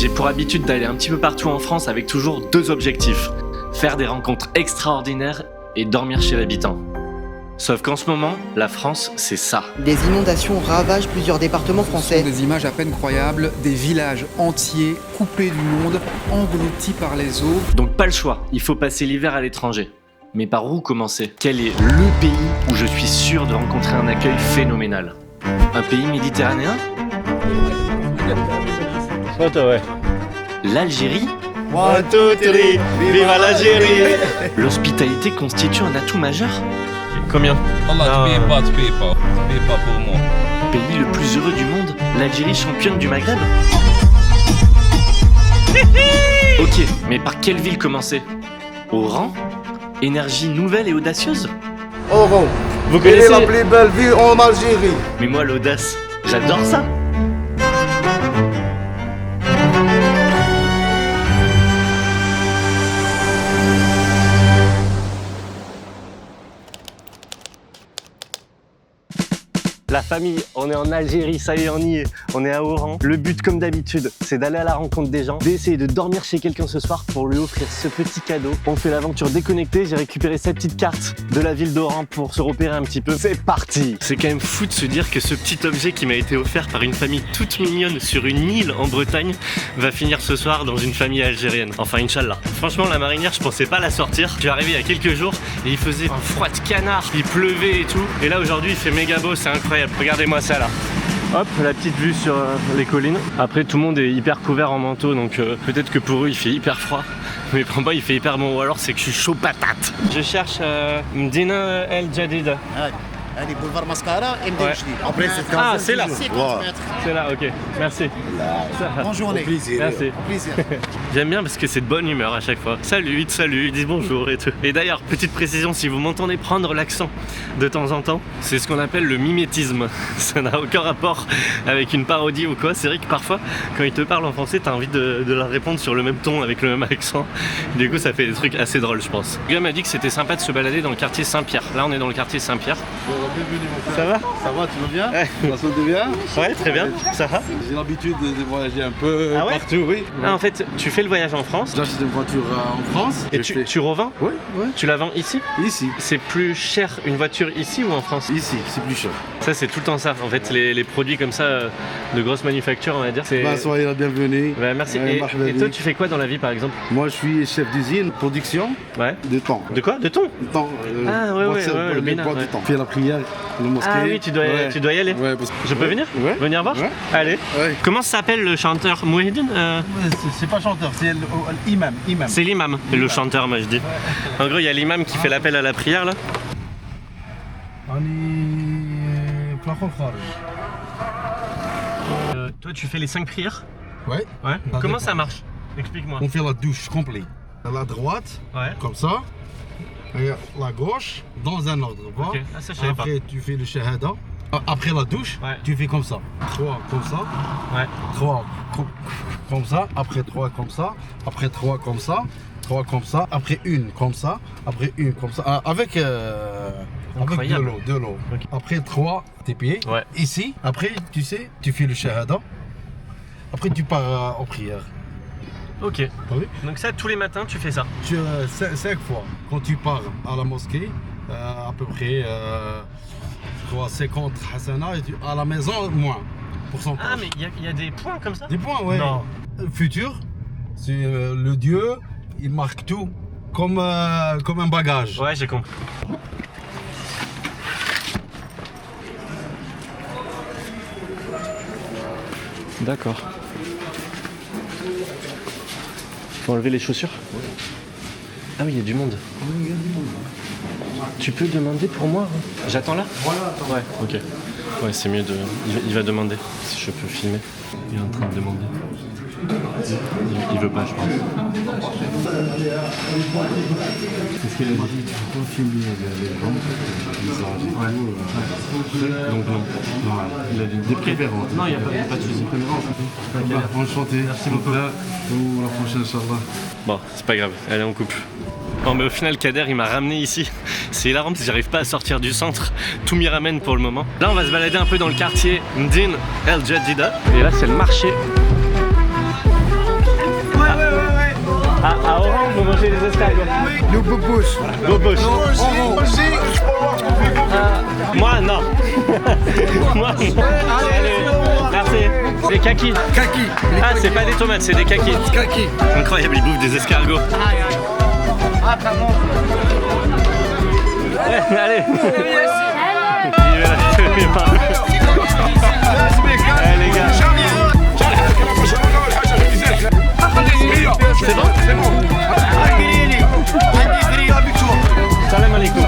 J'ai pour habitude d'aller un petit peu partout en France avec toujours 2 objectifs. Faire des rencontres extraordinaires et dormir chez l'habitant. Sauf qu'en ce moment, la France, c'est ça. Des inondations ravagent plusieurs départements Ce français. sont des images à peine croyables, des villages entiers coupés du monde, engloutis par les eaux. Donc pas le choix, il faut passer l'hiver à l'étranger. Mais par où commencer? Quel est le pays où je suis sûr de rencontrer un accueil phénoménal? Un pays méditerranéen? L'Algérie? 1, 2, 3, viva l'Algérie! L'hospitalité constitue un atout majeur? Combien? Allah, tu payes pas pour moi. Pays le plus heureux du monde, l'Algérie championne du Maghreb? Ok, mais par quelle ville commencer? Oran? Énergie nouvelle et audacieuse? Oran. Vous Quelle est connaissez? la plus belle ville en Algérie? Mais moi l'audace, j'adore ça! La famille, on est en Algérie, ça y est, on y est. On est à Oran. Le but, comme d'habitude, c'est d'aller à la rencontre des gens, d'essayer de dormir chez quelqu'un ce soir pour lui offrir ce petit cadeau. On fait l'aventure déconnectée. J'ai récupéré cette petite carte de la ville d'Oran pour se repérer un petit peu. C'est parti! C'est quand même fou de se dire que ce petit objet qui m'a été offert par une famille toute mignonne sur une île en Bretagne va finir ce soir dans une famille algérienne. Enfin, Inch'Allah. Franchement, la marinière, je pensais pas la sortir. Je suis arrivé il y a quelques jours et il faisait un froid de canard. Il pleuvait et tout. Et là, aujourd'hui, il fait méga beau, c'est incroyable. Regardez-moi ça là. Hop, la petite vue sur les collines. Après, tout le monde est hyper couvert en manteau, donc peut-être que pour eux il fait hyper froid. Mais pour moi il fait hyper bon, ou alors c'est que je suis chaud patate. Je cherche Medina El Jadida. هذه بولفار مسكارا ام دي Ouais. جديد Après, c'est Ah, c'est là. 50 متر. C'est là, ok. Merci. Bonne journée. Merci. Plaisir. J'aime bien parce que c'est de bonne humeur à chaque fois. Salut, ils te saluent, ils disent bonjour et tout. Et d'ailleurs, petite précision, si vous m'entendez prendre l'accent de temps en temps, c'est ce qu'on appelle le mimétisme. Ça n'a aucun rapport avec une parodie ou quoi. C'est vrai que parfois, quand ils te parlent en français, t'as envie de leur répondre sur le même ton, avec le même accent. Du coup, ça fait des trucs assez drôles, je pense. Le gars m'a dit que c'était sympa de se balader dans le quartier Saint-Pierre. Là, on est dans le quartier Saint-Pierre. Bienvenue, mon Ça va? Ça va, tu vas bien? Ouais. Ça se passe bien? Ouais, très bien. Ça va? J'ai l'habitude de voyager un peu Ah ouais? partout, oui. Ah, en fait, tu fais le voyage en France J'achète une voiture en France. et Je fais- tu revends? Oui, oui. Tu la vends ici? Ici. C'est plus cher une voiture ici ou en France? Ici, c'est plus cher. Ça c'est tout le temps ça. En fait les produits comme ça de grosses manufactures on va dire c'est... Bah, soyez la bienvenue. Bah, merci. marhaba Et toi bik. tu fais quoi dans la vie par exemple? Moi, je suis chef d'usine, production Ouais. de thon. De quoi? De thon? Thon, Ah, ouais, ouais, ouais, le bénin, bois ouais. du thon. Fais la prière, le mosquée. Ah oui tu dois y aller. Ouais, parce que... Je peux venir? Ouais. Venir voir? Ouais. Allez. Ouais. Comment s'appelle le chanteur? Mouhidine C'est pas chanteur, c'est l'imam. C'est l'imam. Le chanteur moi je dis. En gros il y a l'imam qui fait l'appel à la prière là. Toi tu fais les 5 prières? Ouais. Ouais. Ça Comment dépend. ça marche? Explique-moi. On fait la douche complète. À la droite, Ouais. comme ça. Et à la gauche, dans un ordre. Voilà. Ok. Ah ça je savais pas. Après, tu fais le shahada. Après la douche, Ouais. tu fais comme ça. 3 comme ça. Ouais. 3 comme ça. Après 3 comme ça. Après 3 comme ça. 3 comme ça. Après une comme ça. Après une comme ça. Avec de Incroyable. l'eau. Ok. Après 3 tes pieds. Ouais. Ici. Après, tu sais, tu fais le shahada. Après, tu pars en prière. Ok. Oui. Donc ça tous les matins tu fais ça? 5 fois. Quand tu pars à la mosquée, à peu près 50 hasana, et à la maison, moins. Pourcentage. Ah mais il y a des points comme ça? Des points, ouais. Non. Futur, c'est le Dieu, il marque tout comme un bagage. Ouais j'ai compris. D'accord. Faut enlever les chaussures? Ah oui, il y a du monde. Tu peux demander pour moi? J'attends là? Voilà, Ouais, ok. Ouais, c'est mieux de... Il va demander, si je peux filmer. Il est en train de demander. Il veut pas, je pense. Qu'est-ce qu'il a dit? Faut filmer les gens, Donc non. il a des préférences. Non, il n'y a pas de soucis. Enchanté. Merci beaucoup. Là, pour la prochaine, Inch'Allah. Bon, c'est pas grave, allez on coupe. Non mais au final Kader il m'a ramené ici. C'est hilarant parce que j'arrive pas à sortir du centre. Tout m'y ramène pour le moment. Là on va se balader un peu dans le quartier Medina El Jadida. Et là c'est le marché. manger les escargots. Le bobouche. Bobos. Moi, non. Moi, non. Allez, merci. Des kakis. Kaki. Ah, c'est pas des tomates, c'est des kakis. Kaki. Incroyable, ils bouffent des escargots. Allez. Allez les gars. C'est bon? C'est bon. Salam alaikum.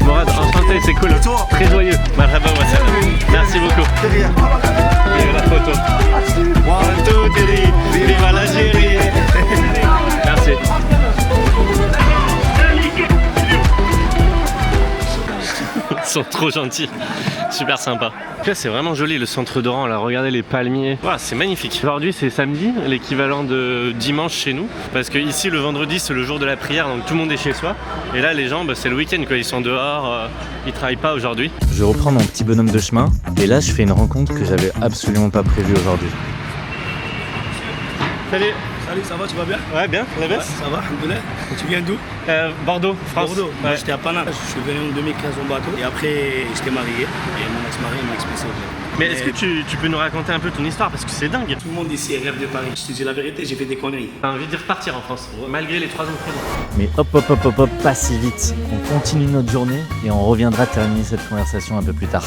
Morad, enchanté, c'est cool. Très joyeux. Marhaba wa salam. Merci beaucoup. Et la photo. 1, 2, 3, viva l'Algérie. Merci. Ils sont trop gentils, super sympa. Là c'est vraiment joli le centre d'Oran, là regardez les palmiers, wow, c'est magnifique. Aujourd'hui c'est samedi, l'équivalent de dimanche chez nous, parce que ici le vendredi c'est le jour de la prière, donc tout le monde est chez soi. Et là les gens bah, c'est le week-end quoi, ils sont dehors, ils travaillent pas aujourd'hui. Je reprends mon petit bonhomme de chemin et là je fais une rencontre que j'avais absolument pas prévue aujourd'hui. Salut. Salut, ça va, tu vas bien? Ouais bien, la baisse. Ça va, alhamdoulilah. Tu viens d'où? Bordeaux, France. Bordeaux. Ouais. J'étais à Paname. Je suis venu en 2015 en bateau et après j'étais marié et mon ex-mari m'a expulsé. Mais est-ce que tu peux nous raconter un peu ton histoire parce que c'est dingue. Tout le monde ici rêve de Paris. Je te dis la vérité, j'ai fait des conneries. T'as envie de repartir en France, malgré les 3 ans de prison. Mais hop hop hop hop hop, pas si vite. On continue notre journée et on reviendra terminer cette conversation un peu plus tard.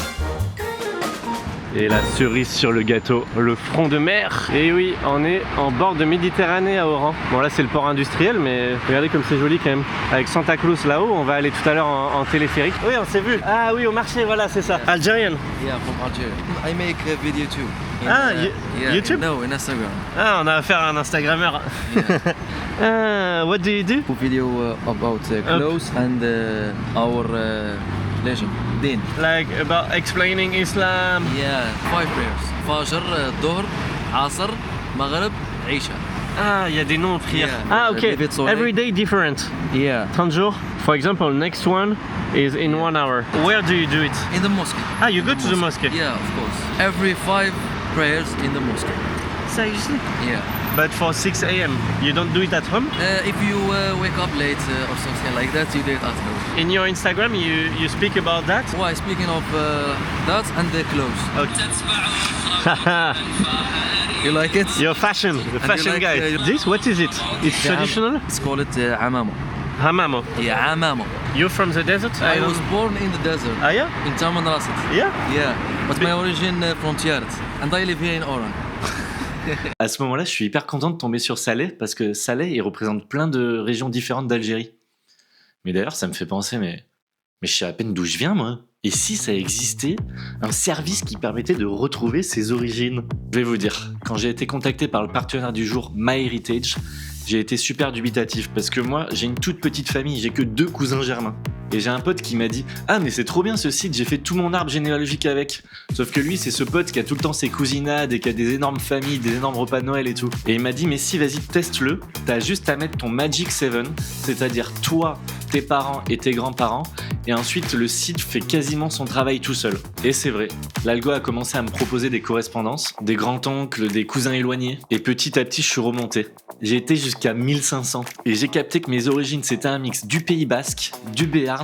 Et la cerise sur le gâteau, le front de mer. Et oui, on est en bord de Méditerranée à Oran. Bon là c'est le port industriel, mais regardez comme c'est joli quand même. Avec Santa Cruz là-haut, on va aller tout à l'heure en téléphérique. Oui, on s'est vu. Ah oui, au marché, voilà, c'est ça. Algérienne. Yeah, from Algeria. I make a video too. Ah, YouTube? No, in Instagram. Ah, on a affaire à un Instagrammeur. What do you do? Video about clothes and our religion, Din. Like about explaining Islam. Yeah, 5 prayers. Fajr, Dhuhr, Asr, Maghrib, Isha. Ah, il y a des noms aux prières. Yeah. Ah, ok. David Soleil. Every day different. Yeah. 30 jours. For example, next one is in 1 hour. Where do you do it? In the mosque. Ah, you go to the mosque? Yeah, of course. Every 5 prayers in the mosque. Seriously? Yeah. But for 6 a.m. you don't do it at home? If you wake up late or something like that, you do it at home. In your Instagram you speak about that? Why? Speaking of that and the clothes. Okay. You like it? You're fashion, the And fashion you like, guy. This, what is it? It's traditional? It's called amamo. Hamamo. Yeah, amamo. You're from the desert? I was born in the desert. Ah yeah? In Taman Rasset. Yeah? Yeah. But my origin from Tiaret. And I live here in Oran. À ce moment-là, je suis hyper content de tomber sur Salé parce que Salé, il représente plein de régions différentes d'Algérie. Mais d'ailleurs, ça me fait penser, mais je sais à peine d'où je viens, moi. Et si ça existait un service qui permettait de retrouver ses origines? Je vais vous dire, quand j'ai été contacté par le partenaire du jour MyHeritage, j'ai été super dubitatif parce que moi, j'ai une toute petite famille, j'ai que 2 cousins germains. Et j'ai un pote qui m'a dit « Ah mais c'est trop bien ce site, j'ai fait tout mon arbre généalogique avec ». Sauf que lui, c'est ce pote qui a tout le temps ses cousinades et qui a des énormes familles, des énormes repas de Noël et tout. Et il m'a dit « Mais si, vas-y, teste-le, t'as juste à mettre ton Magic 7, c'est-à-dire toi, tes parents et tes grands-parents, et ensuite le site fait quasiment son travail tout seul. » Et c'est vrai, l'algo a commencé à me proposer des correspondances, des grands-oncles, des cousins éloignés, et petit à petit je suis remonté. J'ai été jusqu'à 1500, et j'ai capté que mes origines c'était un mix du Pays Basque, du Béarn,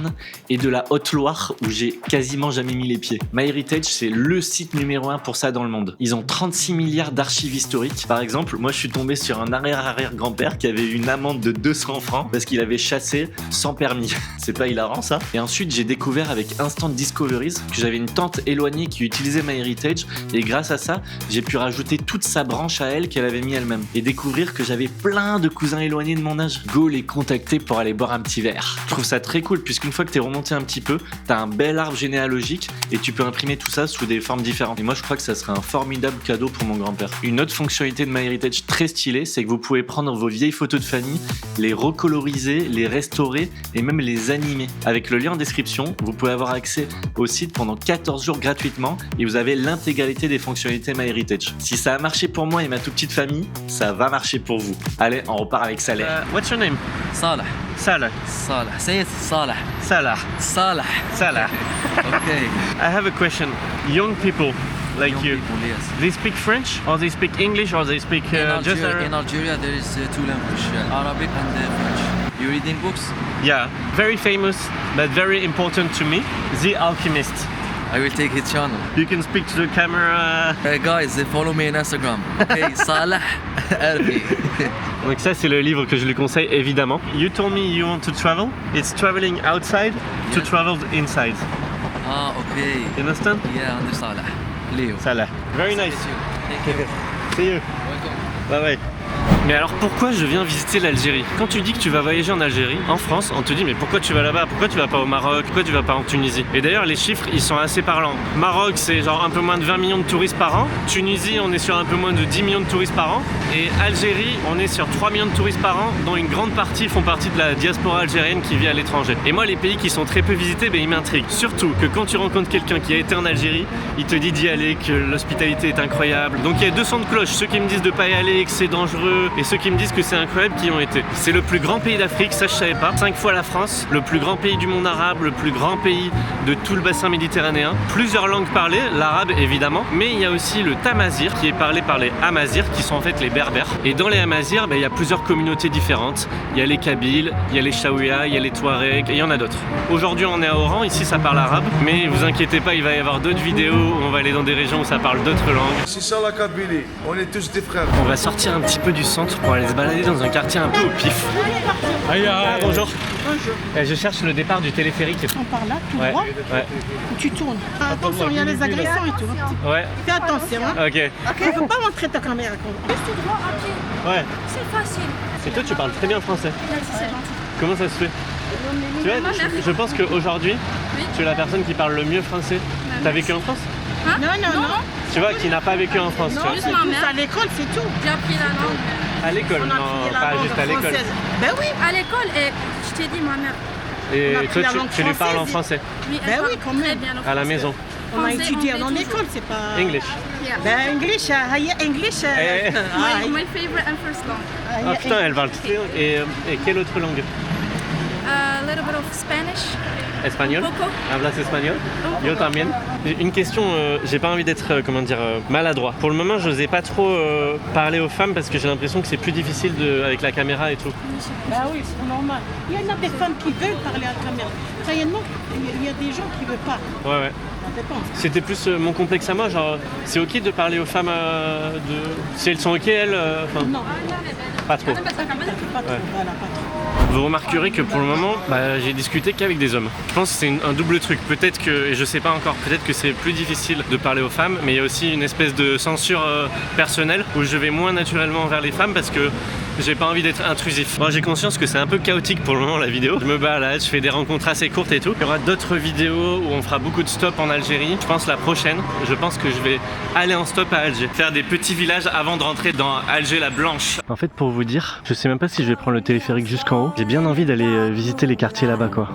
et de la Haute-Loire où j'ai quasiment jamais mis les pieds. MyHeritage, c'est le site numéro 1 pour ça dans le monde. Ils ont 36 milliards d'archives historiques. Par exemple, moi je suis tombé sur un arrière-arrière-grand-père qui avait une amende de 200 francs parce qu'il avait chassé sans permis. C'est pas hilarant ça? Et ensuite j'ai découvert avec Instant Discoveries que j'avais une tante éloignée qui utilisait MyHeritage et grâce à ça, j'ai pu rajouter toute sa branche à elle qu'elle avait mis elle-même et découvrir que j'avais plein de cousins éloignés de mon âge. Go les contacter pour aller boire un petit verre. Je trouve ça très cool puisqu'une fois que t'es remonté un petit peu, t'as un bel arbre généalogique et tu peux imprimer tout ça sous des formes différentes. Et moi je crois que ça serait un formidable cadeau pour mon grand-père. Une autre fonctionnalité de MyHeritage très stylée, c'est que vous pouvez prendre vos vieilles photos de famille, les recoloriser, les restaurer et même les animer. Avec le lien en description, vous pouvez avoir accès au site pendant 14 jours gratuitement et vous avez l'intégralité des fonctionnalités MyHeritage. Si ça a marché pour moi et ma toute petite famille, ça va marcher pour vous. Allez, on repart avec Saleh. What's your name? Salah. Salah. Salah. Say it, Salah. Salah. Salah. Salah. Okay. I have a question. Young people, like young you. people, yes. They speak French, or they speak English, or they speak In just Algeria, there is two languages, Arabic and French. You reading books? Yeah, very famous, but very important to me. The Alchemist. I will take his channel. You can speak to the camera. Hey guys, follow me on Instagram. Okay, Salah Arbi. Donc ça c'est le livre que je lui conseille évidemment. You told me you want to travel. It's traveling outside to travel inside. Ah, okay. You understand? Yeah, under Salah. Leo. Salah. Very nice. Thank you. See you. Welcome. Bye bye. Mais alors pourquoi je viens visiter l'Algérie? Quand tu dis que tu vas voyager en Algérie, en France, on te dit mais pourquoi tu vas là-bas? Pourquoi tu vas pas au Maroc? Pourquoi tu vas pas en Tunisie? Et d'ailleurs les chiffres ils sont assez parlants. Maroc c'est genre un peu moins de 20 millions de touristes par an. Tunisie on est sur un peu moins de 10 millions de touristes par an. Et Algérie on est sur 3 millions de touristes par an, dont une grande partie font partie de la diaspora algérienne qui vit à l'étranger. Et moi les pays qui sont très peu visités, ils m'intriguent. Surtout que quand tu rencontres quelqu'un qui a été en Algérie, il te dit d'y aller, que l'hospitalité est incroyable. Donc il y a deux sons de cloche, ceux qui me disent de pas y aller, que c'est dangereux, et ceux qui me disent que c'est incroyable qui y ont été. C'est le plus grand pays d'Afrique, ça je savais pas. 5 fois la France, le plus grand pays du monde arabe, le plus grand pays de tout le bassin méditerranéen. Plusieurs langues parlées, l'arabe évidemment, mais il y a aussi le tamazir qui est parlé par les Amazirs, qui sont en fait les berbères. Et dans les Amazirs, il y a plusieurs communautés différentes. Il y a les Kabyles, il y a les Chaouia, il y a les Touaregs, et il y en a d'autres. Aujourd'hui on est à Oran, ici ça parle arabe, mais vous inquiétez pas, il va y avoir d'autres vidéos où on va aller dans des régions où ça parle d'autres langues. C'est ça la Kabylie, on est tous des frères. On va sortir un petit peu du centre pour aller se balader dans un quartier un peu au pif. Ah, bonjour. Bonjour. Je cherche le départ du téléphérique. On part là, tout Ouais, droit, ouais. tu tournes. Attention, il y a les agressions et tout. Ouais. Fais attention. Hein. Ok. Ok, faut pas montrer ta caméra. Reste droit à pied. Ouais. C'est facile. Et toi, tu parles très bien français. Merci, c'est gentil. Comment ça se fait? Tu vois, je pense qu'aujourd'hui, tu es la personne qui parle le mieux français. T'as vécu en France? Hein? Non. Tu vois, qui n'a pas vécu en France. Non, tu vois. juste ma mère. À l'école, c'est tout. J'ai appris la langue. À l'école, non, pas juste à l'école. Ben oui. À l'école, et je t'ai dit ma mère. Et toi, tu lui parles en français? Oui, Ben oui, quand même. bien à la maison. On a étudié dans l'école, c'est pas... English. Yeah. Ben English, English. My favorite and first langue. Ah putain, elle parle toutes les langues. Et quelle autre langue? A little bit of Spanish. Espagnol? Poco. Hablas espagnol? Yo también. Une question, j'ai pas envie d'être, maladroit. Pour le moment, je n'osais pas trop parler aux femmes parce que j'ai l'impression que c'est plus difficile avec la caméra et tout. Bah oui, c'est normal. Il y en a des femmes qui veulent parler à la caméra. Réellement, il y a des gens qui ne veulent pas. Ouais. C'était plus mon complexe à moi, genre, c'est ok de parler aux femmes si elles sont ok, elles Non. Pas trop. Pas trop, voilà, pas trop. Vous remarquerez que pour le moment, j'ai discuté qu'avec des hommes. Je pense que c'est un double truc. Peut-être que, et je sais pas encore, peut-être que c'est plus difficile de parler aux femmes, mais il y a aussi une espèce de censure personnelle où je vais moins naturellement vers les femmes parce que j'ai pas envie d'être intrusif. Moi j'ai conscience que c'est un peu chaotique pour le moment la vidéo. Je me balade, je fais des rencontres assez courtes et tout. Il y aura d'autres vidéos où on fera beaucoup de stops en Algérie. Je pense la prochaine, je pense que je vais aller en stop à Alger. Faire des petits villages avant de rentrer dans Alger la Blanche. En fait pour vous dire, je sais même pas si je vais prendre le téléphérique jusqu'en haut. J'ai bien envie d'aller visiter les quartiers là-bas quoi.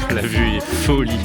La vue est folie.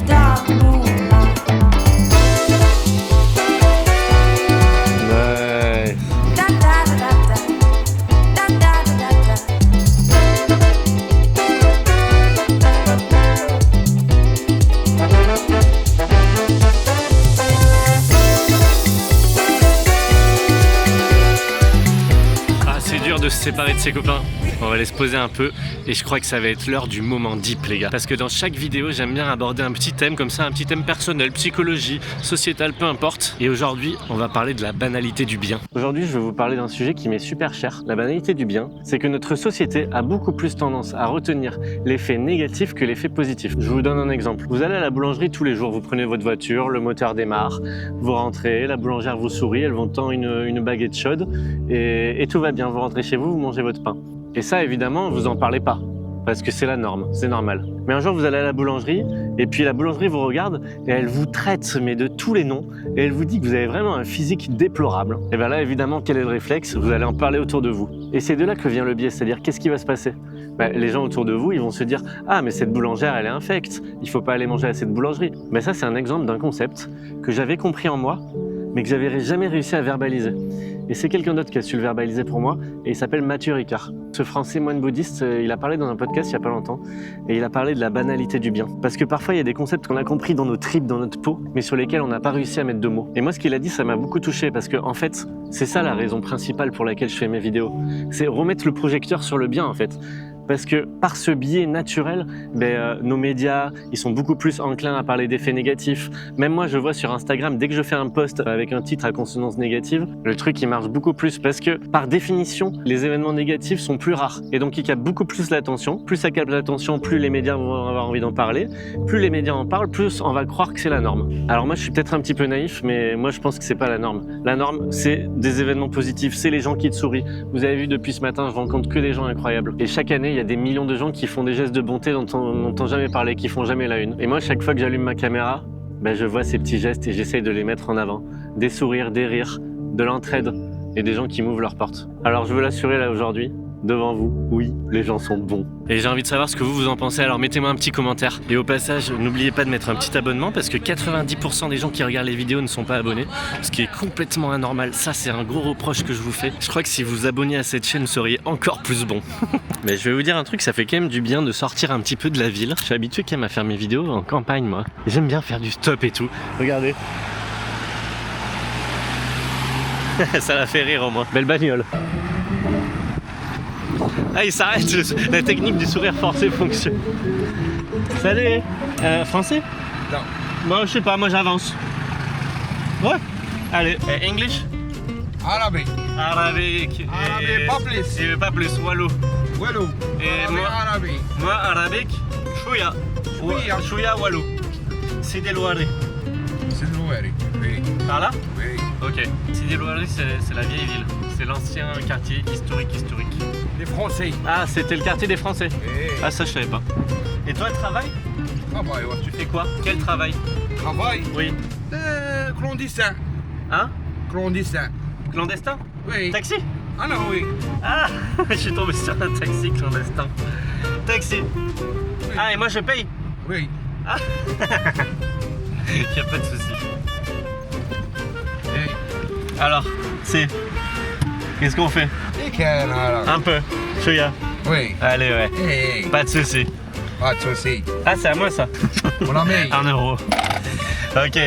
De se séparer de ses copains. On va aller se poser un peu et je crois que ça va être l'heure du moment deep les gars. Parce que dans chaque vidéo j'aime bien aborder un petit thème comme ça, un petit thème personnel, psychologie, sociétal, peu importe. Et aujourd'hui on va parler de la banalité du bien. Aujourd'hui je vais vous parler d'un sujet qui m'est super cher. La banalité du bien, c'est que notre société a beaucoup plus tendance à retenir l'effet négatif que l'effet positif. Je vous donne un exemple. Vous allez à la boulangerie tous les jours, vous prenez votre voiture, le moteur démarre, vous rentrez, la boulangère vous sourit, elle vous tend une baguette chaude et tout va bien. Vous rentrez chez vous, vous mangez votre pain. Et ça, évidemment, vous en parlez pas, parce que c'est la norme, c'est normal. Mais un jour, vous allez à la boulangerie, et puis la boulangerie vous regarde, et elle vous traite, mais de tous les noms, et elle vous dit que vous avez vraiment un physique déplorable. Et bien là, évidemment, quel est le réflexe? Vous allez en parler autour de vous. Et c'est de là que vient le biais, c'est-à-dire, qu'est-ce qui va se passer? Les gens autour de vous, ils vont se dire « Ah, mais cette boulangère, elle est infecte, il faut pas aller manger à cette boulangerie. » Mais ça, c'est un exemple d'un concept que j'avais compris en moi, mais que j'avais jamais réussi à verbaliser. Et c'est quelqu'un d'autre qui a su le verbaliser pour moi, et il s'appelle Mathieu Ricard. Ce Français moine bouddhiste, il a parlé dans un podcast il y a pas longtemps, et il a parlé de la banalité du bien. Parce que parfois, il y a des concepts qu'on a compris dans nos tripes, dans notre peau, mais sur lesquels on n'a pas réussi à mettre de mots. Et moi, ce qu'il a dit, ça m'a beaucoup touché, parce que en fait, c'est ça la raison principale pour laquelle je fais mes vidéos. C'est remettre le projecteur sur le bien, en fait. Parce que par ce biais naturel, nos médias, ils sont beaucoup plus enclins à parler d'effets négatifs. Même moi, je vois sur Instagram, dès que je fais un post avec un titre à consonance négative, le truc, il marche beaucoup plus parce que, par définition, les événements négatifs sont plus rares. Et donc, ils captent beaucoup plus l'attention. Plus ça capte l'attention, plus les médias vont avoir envie d'en parler. Plus les médias en parlent, plus on va croire que c'est la norme. Alors moi, je suis peut-être un petit peu naïf, mais moi, je pense que c'est pas la norme. La norme, c'est des événements positifs, c'est les gens qui te sourient. Vous avez vu, depuis ce matin, je rencontre que des gens incroyables. Et chaque année, il y a des millions de gens qui font des gestes de bonté dont on n'entend jamais parler, qui font jamais la une. Et moi, chaque fois que j'allume ma caméra, je vois ces petits gestes et j'essaye de les mettre en avant. Des sourires, des rires, de l'entraide et des gens qui m'ouvrent leurs portes. Alors je veux l'assurer là aujourd'hui, devant vous, oui, les gens sont bons. Et j'ai envie de savoir ce que vous en pensez, alors mettez-moi un petit commentaire. Et au passage, n'oubliez pas de mettre un petit abonnement parce que 90% des gens qui regardent les vidéos ne sont pas abonnés, ce qui est complètement anormal. Ça, c'est un gros reproche que je vous fais. Je crois que si vous vous abonniez à cette chaîne, vous seriez encore plus bon. Mais je vais vous dire un truc, ça fait quand même du bien de sortir un petit peu de la ville. Je suis habitué quand même à faire mes vidéos en campagne, moi. Et j'aime bien faire du stop et tout. Regardez. Ça l'a fait rire au moins. Belle bagnole. Ah, il s'arrête, la technique du sourire forcé fonctionne. Salut, français? Non. Moi, je sais pas, moi j'avance. Ouais. Allez, English? Arabique. Arabique. Arabique, pas plus. Et pas plus, wallo. Wallo. Et moi, arabique. Moi, arabique, chouya. Chouya, wallo. Sidi Louari. Sidi Louari, oui. Par là? Oui. Ok. Sidi Louari, c'est la vieille ville. C'est l'ancien quartier historique. Les Français. Ah, c'était le quartier des Français. Oui. Ah, ça, je savais pas. Et toi, travail? Travail, ouais. Tu fais quoi? Quel travail? Travail? Oui. Clandestin. Hein? Clandestin. Clandestin? Oui. Taxi? Ah non, oui. Ah, je suis tombé sur un taxi clandestin. Taxi. Oui. Ah, et moi je paye? Oui. Ah. Y a pas de souci. Hey. Alors, qu'est-ce qu'on fait? Un peu. Chouya. Oui. Allez, ouais. Hey. Pas de souci. Pas de souci. Ah, c'est à moi ça. Mon ami. 1 euro. Ok.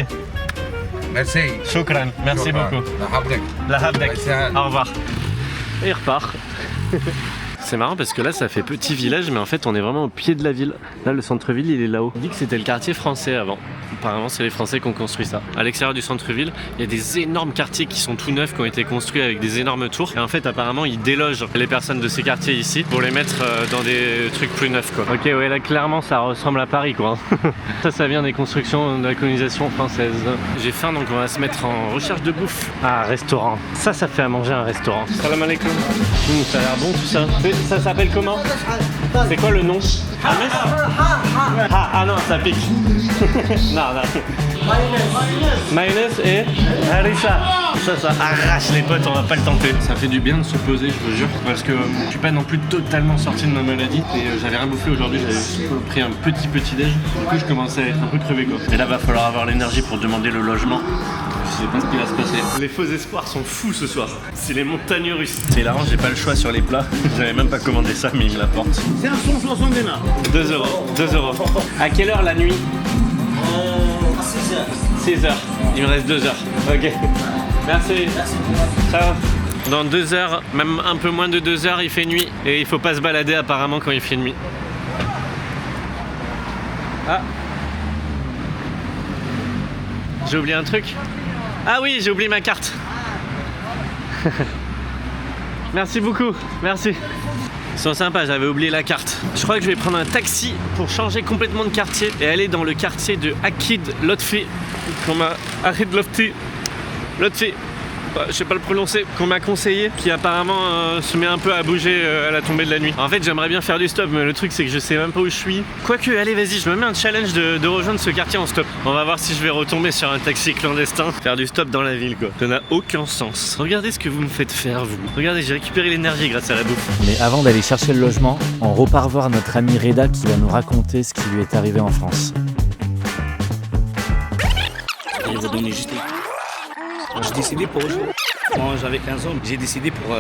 Merci. Shukran. Merci beaucoup. La habdak. Au revoir. Et il repart. C'est marrant parce que là ça fait petit village mais en fait on est vraiment au pied de la ville. Là le centre-ville il est là-haut. On dit que c'était le quartier français avant. Apparemment c'est les Français qui ont construit ça. À l'extérieur du centre-ville il y a des énormes quartiers qui sont tout neufs, qui ont été construits avec des énormes tours. Et en fait apparemment ils délogent les personnes de ces quartiers ici pour les mettre dans des trucs plus neufs quoi. Ok ouais là clairement ça ressemble à Paris quoi. Ça vient des constructions de la colonisation française. J'ai faim donc on va se mettre en recherche de bouffe. Ah restaurant. Ça fait à manger un restaurant. Salam alaikum. Ça a l'air bon tout ça. Ça s'appelle comment? C'est quoi le nom? Ah non, ça pique. Non. Mayonnaise et harissa. Ça arrache les potes, on va pas le tenter. Ça fait du bien de se poser, je vous jure. Parce que je suis pas non plus totalement sorti de ma maladie. Et j'avais rien bouffé aujourd'hui, j'avais pris un petit déj. Du coup, je commençais à être un peu crevé quoi. Et là, va falloir avoir l'énergie pour demander le logement. Je sais pas ce qui va se passer. Les faux espoirs sont fous ce soir. C'est les montagnes russes. C'est large, j'ai pas le choix sur les plats. J'avais même pas commandé ça, mais ils me l'apportent. C'est un 160 dinars. 2 euros. À quelle heure la nuit? À 6h. 6h. Il me reste 2 heures. Ok. Merci. Ciao. Dans 2 heures, même un peu moins de 2 heures, il fait nuit. Et il faut pas se balader apparemment quand il fait nuit. Ah. J'ai oublié un truc. Ah oui, j'ai oublié ma carte. Merci beaucoup, merci. Ils sont sympas, j'avais oublié la carte. Je crois que je vais prendre un taxi pour changer complètement de quartier et aller dans le quartier de Akid Lotfi. Akid Lotfi. je sais pas le prononcer, qu'on m'a conseillé, qui apparemment se met un peu à bouger à la tombée de la nuit. En fait, j'aimerais bien faire du stop, mais le truc c'est que je sais même pas où je suis. Quoique, allez, vas-y, je me mets un challenge de rejoindre ce quartier en stop. On va voir si je vais retomber sur un taxi clandestin, faire du stop dans la ville, quoi. Ça n'a aucun sens. Regardez ce que vous me faites faire, vous. Regardez, j'ai récupéré l'énergie grâce à la bouffe. Mais avant d'aller chercher le logement, on repart voir notre ami Reda qui va nous raconter ce qui lui est arrivé en France. Il va donner juste. J'ai décidé pour aujourd'hui. Quand j'avais 15 ans, j'ai décidé pour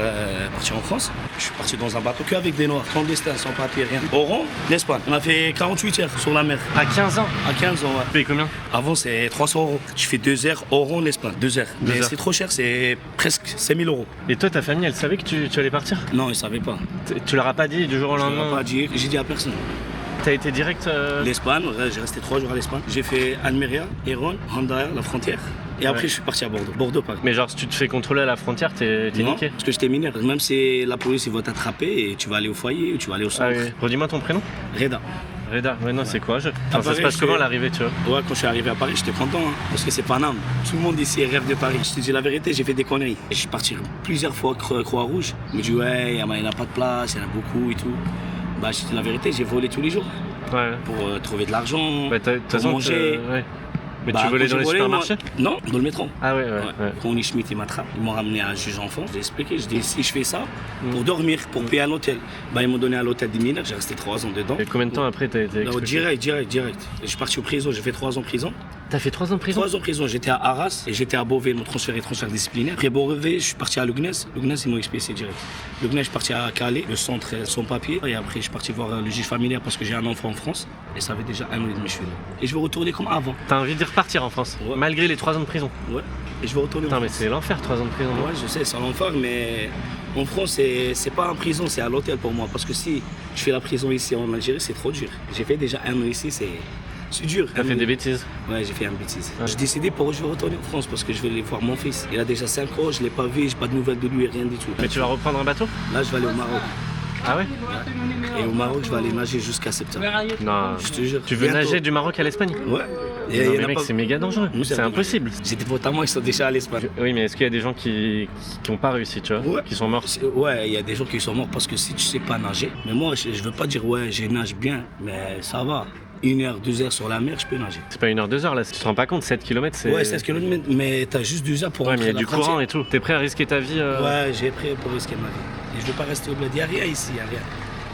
partir en France. Je suis parti dans un bateau qu'avec des noirs, clandestins, sans papier, rien. Oran, l'Espagne. On a fait 48 heures sur la mer. À 15 ans? À 15 ans, ouais. Tu payes combien? Avant, c'est 300 €. Je fais 2 heures, Oran, l'Espagne. 2 heures. Mais c'est trop cher, c'est presque 5000 €. Et toi, ta famille, elle savait que tu allais partir? Non, ils savaient pas. Tu leur as pas dit du jour au lendemain? Je leur ai pas dit, j'ai dit à personne. T'as été direct L'Espagne, j'ai resté 3 jours à l'Espagne. J'ai fait Almeria, Héron, Hendaya, la frontière. Et après, je suis parti à Bordeaux. Bordeaux, Paris. Mais genre, si tu te fais contrôler à la frontière, t'es niqué? Parce que j'étais mineur. Même si la police va t'attraper et tu vas aller au foyer ou tu vas aller au centre. Ah oui. Redis-moi ton prénom. Reda. Reda, ouais, non, c'est courageux. Paris, ça se passe comment l'arrivée, tu vois? Ouais, quand je suis arrivé à Paris, j'étais content. Hein, parce que c'est Paname. Tout le monde ici rêve de Paris. Je te dis la vérité, j'ai fait des conneries. Et je suis parti plusieurs fois Croix-Rouge. Il me dit, ouais, il n'y en a pas de place, il y en a beaucoup et tout. Bah, je te dis la vérité, j'ai volé tous les jours. Ouais. Pour trouver de l'argent, pour manger. Ouais. Mais tu volais dans les supermarchés? Non, dans le métro. Ah ouais. Quand Schmitt il m'attrape, ils m'ont ramené à un juge enfant. Je lui ai expliqué, je dis si je fais ça, pour dormir, pour payer un hôtel. Bah, ils m'ont donné à l'hôtel 10 000, j'ai resté 3 ans dedans. Et combien de temps après t'as été expulsé? Direct. Je suis parti en prison, j'ai fait 3 ans en prison. T'as fait 3 ans de prison? 3 ans de prison, j'étais à Arras et j'étais à Beauvais, ils m'ont transfert disciplinaire. Après Beauvais, je suis parti à Lugnès. Lugnès, ils m'ont expulsé direct. Lugnès, je suis parti à Calais, le centre sans papier. Et après, je suis parti voir le juge familial parce que j'ai un enfant en France. Et ça fait déjà 1 an et demi que je suis là. Et je veux retourner comme avant. T'as envie de repartir en France? Ouais. Malgré les 3 ans de prison? Ouais. Et je veux retourner en France. Mais c'est l'enfer, 3 ans de prison. Ouais, je sais, c'est l'enfer, mais en France, c'est pas en prison, c'est à l'hôtel pour moi. Parce que si je fais la prison ici en Algérie, c'est trop dur. J'ai fait déjà 1 an ici, c'est dur. T'as fait des bêtises? Ouais, j'ai fait une bêtise. J'ai décidé pour je vais retourner en France parce que je vais aller voir mon fils. Il a déjà 5 ans, je l'ai pas vu, j'ai pas de nouvelles de lui, rien du tout. Mais tu vas reprendre un bateau? Là, je vais aller au Maroc. Ah ouais? Et au Maroc, je vais aller nager jusqu'à septembre. Non, je te jure. Tu veux nager du Maroc à l'Espagne? Ouais. Non, mais mec, c'est méga dangereux. C'est impossible. J'ai des potes à moi, ils sont déjà à l'Espagne. Oui, mais est-ce qu'il y a des gens qui n'ont pas réussi, tu vois? Ouais. Qui sont morts? Ouais, il y a des gens qui sont morts parce que si tu sais pas nager. Mais moi, je veux pas dire, ouais, je nage bien, mais ça va. 1 heure, 2 heures sur la mer, je peux nager. C'est pas 1 heure, 2 heures là, tu te rends pas compte, 7 km c'est. Ouais, 7 km, mais t'as juste 2 heures pour rentrer. Ouais, mais il y a du courant et tout. T'es prêt à risquer ta vie Ouais, j'ai prêt pour risquer ma vie. Et je veux pas rester au bled. Il y a rien ici, il y a rien.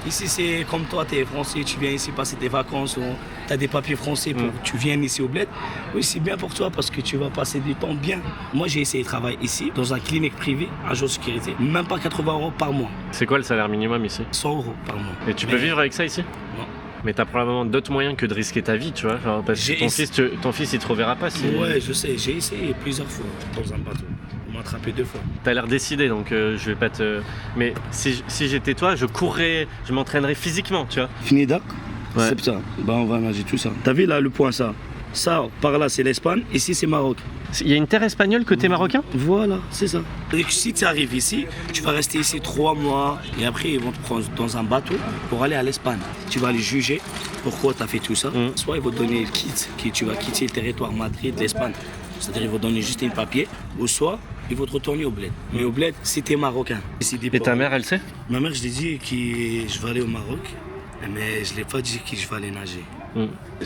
Ici, c'est comme toi, t'es français, tu viens ici passer tes vacances, t'as des papiers français, tu viens ici au bled. Oui, c'est bien pour toi parce que tu vas passer du temps bien. Moi, j'ai essayé de travailler ici, dans une clinique privée, agent de sécurité, même pas 80 € par mois. C'est quoi le salaire minimum ici? 100 € par mois. Et tu peux vivre avec ça ici? Non. Mais t'as probablement d'autres moyens que de risquer ta vie, tu vois, genre, parce que ton fils il te reverra pas si... Ouais, je sais, j'ai essayé plusieurs fois dans un bateau. On m'a attrapé 2 fois. T'as l'air décidé, donc je vais pas te... Mais si j'étais toi, je courrais, je m'entraînerais physiquement, tu vois. Fini d'accord? Ouais. C'est ça. Bah on va nager tout ça. T'as vu là le point ça? Ça, par là c'est l'Espagne, ici c'est Maroc. Il y a une terre espagnole côté marocain? Voilà, c'est ça. Et si tu arrives ici, tu vas rester ici 3 mois et après ils vont te prendre dans un bateau pour aller à l'Espagne. Tu vas les juger pourquoi tu as fait tout ça. Soit ils vont te donner le kit, tu vas quitter le territoire Madrid, l'Espagne. C'est-à-dire ils vont te donner juste un papier, ou soit ils vont te retourner au bled. Mais au bled, si t'es marocain. Et ta mère, elle sait? Ma mère, je l'ai dit que je vais aller au Maroc, mais je l'ai pas dit que je vais aller nager.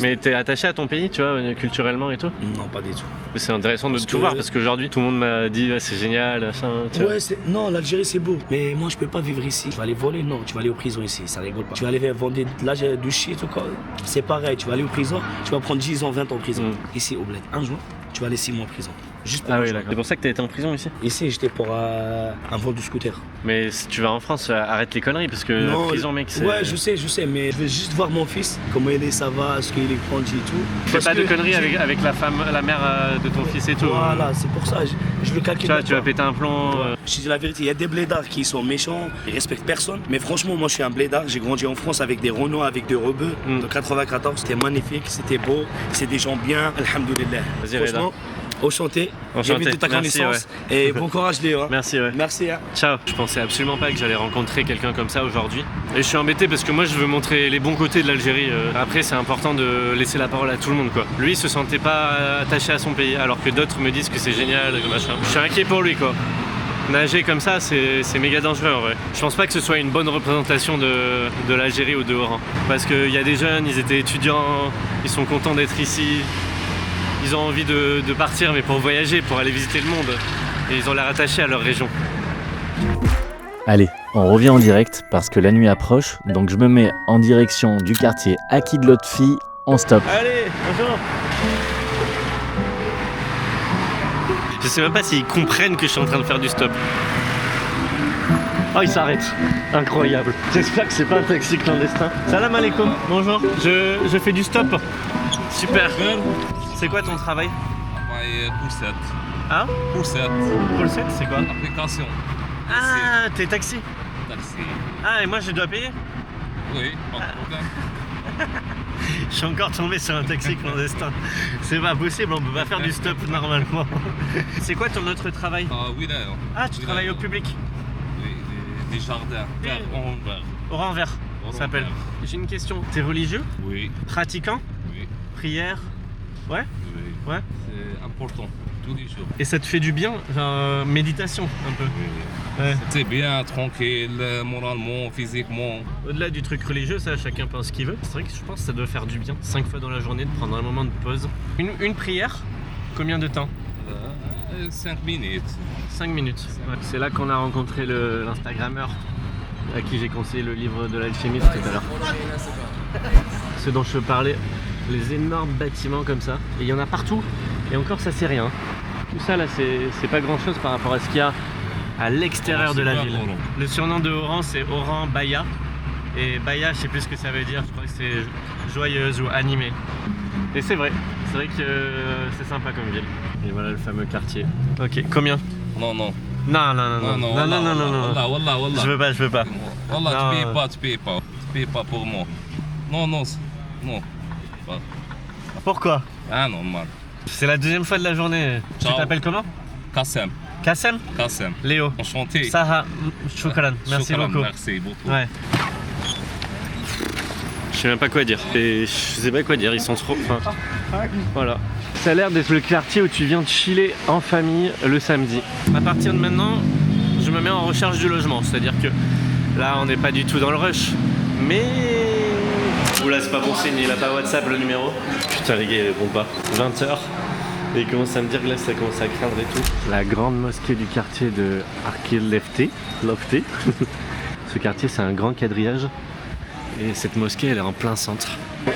Mais t'es attaché à ton pays, tu vois, culturellement et tout? Non, pas du tout. C'est intéressant de tout voir parce qu'aujourd'hui tout le monde m'a dit c'est génial, ça. Ouais, non, l'Algérie c'est beau. Mais moi je peux pas vivre ici. Tu vas aller voler, non, tu vas aller en prison ici, ça rigole pas. Tu vas aller vendre du shit ou quoi. C'est pareil, tu vas aller en prison, tu vas prendre 10 ans, 20 ans en prison. Ici au bled, un jour, tu vas aller 6 mois en prison. Juste pour oui, d'accord. C'est pour ça que t'as été en prison ici? Ici, j'étais pour un vol du scooter. Mais si tu vas en France, arrête les conneries parce que la prison, mec, c'est... Ouais, je sais, mais je veux juste voir mon fils, comment il est, ça va, ce qu'il est grandi et tout. Fais pas de conneries avec la femme, la mère de ton fils et tout. Voilà, c'est pour ça, je le calcule. Tu vois, tu vas péter un plomb. Je te dis la vérité, il y a des blédards qui sont méchants, ils respectent personne. Mais franchement, moi je suis un blédard, j'ai grandi en France avec des Renault, avec des Rebeux. De 94, c'était magnifique, c'était beau, c'est des gens bien, alhamdoulilah. Vas-y, Reda. Enchanté. Enchanté. Bienvenue de ta Merci, connaissance. Et bon courage, Léo. Merci, ouais. Merci. Ciao. Je pensais absolument pas que j'allais rencontrer quelqu'un comme ça aujourd'hui. Et je suis embêté parce que moi je veux montrer les bons côtés de l'Algérie. Après c'est important de laisser la parole à tout le monde quoi. Lui il se sentait pas attaché à son pays alors que d'autres me disent que c'est génial, machin. Je suis inquiet pour lui quoi. Nager comme ça c'est méga dangereux en vrai. Je pense pas que ce soit une bonne représentation de l'Algérie ou de Oran. Parce qu'il y a des jeunes, ils étaient étudiants, ils sont contents d'être ici. Ils ont envie de partir mais pour voyager, pour aller visiter le monde. Et ils ont l'air attachés à leur région. Allez, on revient en direct parce que la nuit approche, donc je me mets en direction du quartier Akid Lotfi en stop. Allez, bonjour. Je sais même pas s'ils comprennent que je suis en train de faire du stop. Oh, il s'arrête. Incroyable. J'espère que c'est pas un taxi clandestin. Salam alaikum. Bonjour. Je fais du stop. Super. C'est quoi ton travail? Pulset. Hein? Pulset. Pulset, c'est quoi? Application. Ah, t'es taxi. Taxi. Ah, et moi je dois payer? Oui, pas de problème. Je suis encore tombé sur un taxi clandestin. C'est pas possible, on peut pas faire du stop normalement. C'est quoi ton autre travail? Oui, là. Ah, tu travailles au public? Oui, des jardins. Vert, orange, vert. Orange vert, ça s'appelle. J'ai une question. T'es religieux? Oui. Pratiquant? Oui. Prière? Ouais? Oui. Ouais. C'est important, tous les jours. Et ça te fait du bien? Genre, méditation un peu? Oui. Ouais. C'est bien, tranquille, moralement, physiquement. Au-delà du truc religieux, ça, chacun pense ce qu'il veut. C'est vrai que je pense que ça doit faire du bien. 5 fois dans la journée de prendre un moment de pause. Une prière? Combien de temps? 5 minutes. 5 minutes. Ouais. C'est là qu'on a rencontré l'Instagrammeur à qui j'ai conseillé le livre de l'alchimiste tout à l'heure. Ce dont je parlais, les énormes bâtiments comme ça. Et il y en a partout. Et encore, ça c'est rien. Tout ça là, c'est pas grand chose par rapport à ce qu'il y a à l'extérieur de la ville. Le surnom de Oran, c'est Oran Baya. Et Baya, je sais plus ce que ça veut dire. Je crois que c'est joyeuse ou animée. Et c'est vrai que c'est sympa comme ville. Et voilà le fameux quartier. Ok, combien? Non, non. Non, non, non, non, non, non, non, non. Wallah. Je veux pas. Wallah, tu payes pas pour moi. Non. Pas. Pourquoi? Ah non, man. C'est la deuxième fois de la journée. Ciao. Tu t'appelles comment? Kassem. Kassem? Kassem. Léo. Enchanté. Saha, shukran. Merci Shukran, beaucoup. Merci beaucoup. Ouais. Je sais même pas quoi dire. Et je sais pas quoi dire, ils sont trop... Enfin, voilà. Ça a l'air d'être le quartier où tu viens de chiller en famille le samedi. À partir de maintenant, je me mets en recherche du logement. C'est-à-dire que là, on n'est pas du tout dans le rush. Mais... Oula, c'est pas bon signe, il a pas WhatsApp le numéro. Putain les gars, il répond pas. 20h. Et il commence à me dire que là, ça commence à craindre et tout. La grande mosquée du quartier de Akid Lotfi. Ce quartier, c'est un grand quadrillage. Et cette mosquée, elle est en plein centre.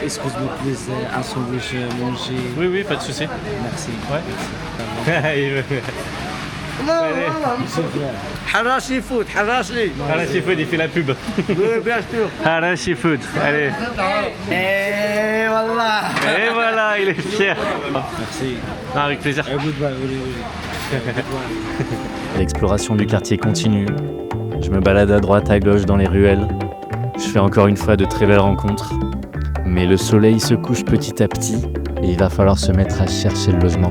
Est-ce que vous pouvez un sandwich manger? Oui, pas de souci. Merci. Ouais. Harashi food, Harashi. Harashi food, il fait la pub. Oui, bien sûr. Harashi food, allez. Et voilà, il est fier. Merci. Non, avec plaisir. L'exploration du quartier continue. Je me balade à droite à gauche dans les ruelles. Je fais encore une fois de très belles rencontres. Mais le soleil se couche petit à petit et il va falloir se mettre à chercher le logement.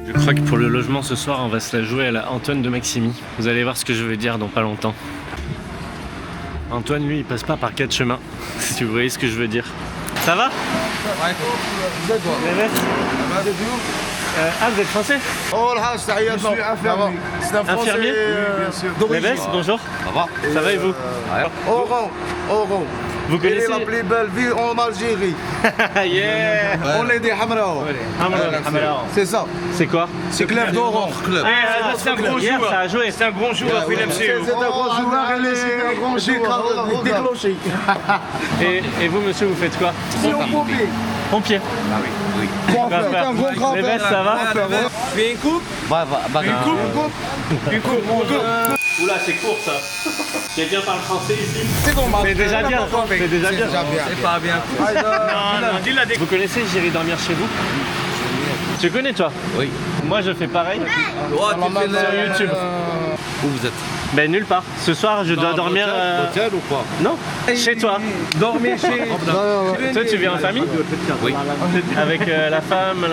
Je crois que pour le logement ce soir, on va se la jouer à la Antoine de Maximi. Vous allez voir ce que je veux dire dans pas longtemps. Antoine, lui, il passe pas par 4 chemins, si vous voyez ce que je veux dire. Ça va? Vous êtes vous êtes français? Oh là, c'est infirmier. C'est un français, infirmier? Bien sûr. Bonjour. Ça va? Ça va et vous? Oran. Vous connaissez? Elle est la plus belle ville en Algérie. Yeah. On est des Hamra. C'est ça. C'est quoi? C'est Club d'Oran. C'est un gros joueur. Ça a joué. C'est un grand joueur. C'est un grand joueur. Elle est un grand joueur. Déclenché. Et vous, monsieur, vous faites quoi? Pompier. Ah oui. C'est un gros grand Les vestes, ça va? Fais une coupe? Une coupe. Oula, c'est court ça. Quelqu'un parle français ici? C'est normal. C'est déjà bien. C'est déjà bien. C'est pas bien. Non, dis-la. Vous connaissez J'irai dormir chez vous? Tu connais toi? Oui. Moi je fais pareil. Sur YouTube. Où vous êtes? Ben nulle part. Ce soir, je dois dormir. D'hôtel ou quoi? Non, chez toi. Dormir chez. Toi, tu viens en famille? Oui. Avec la femme,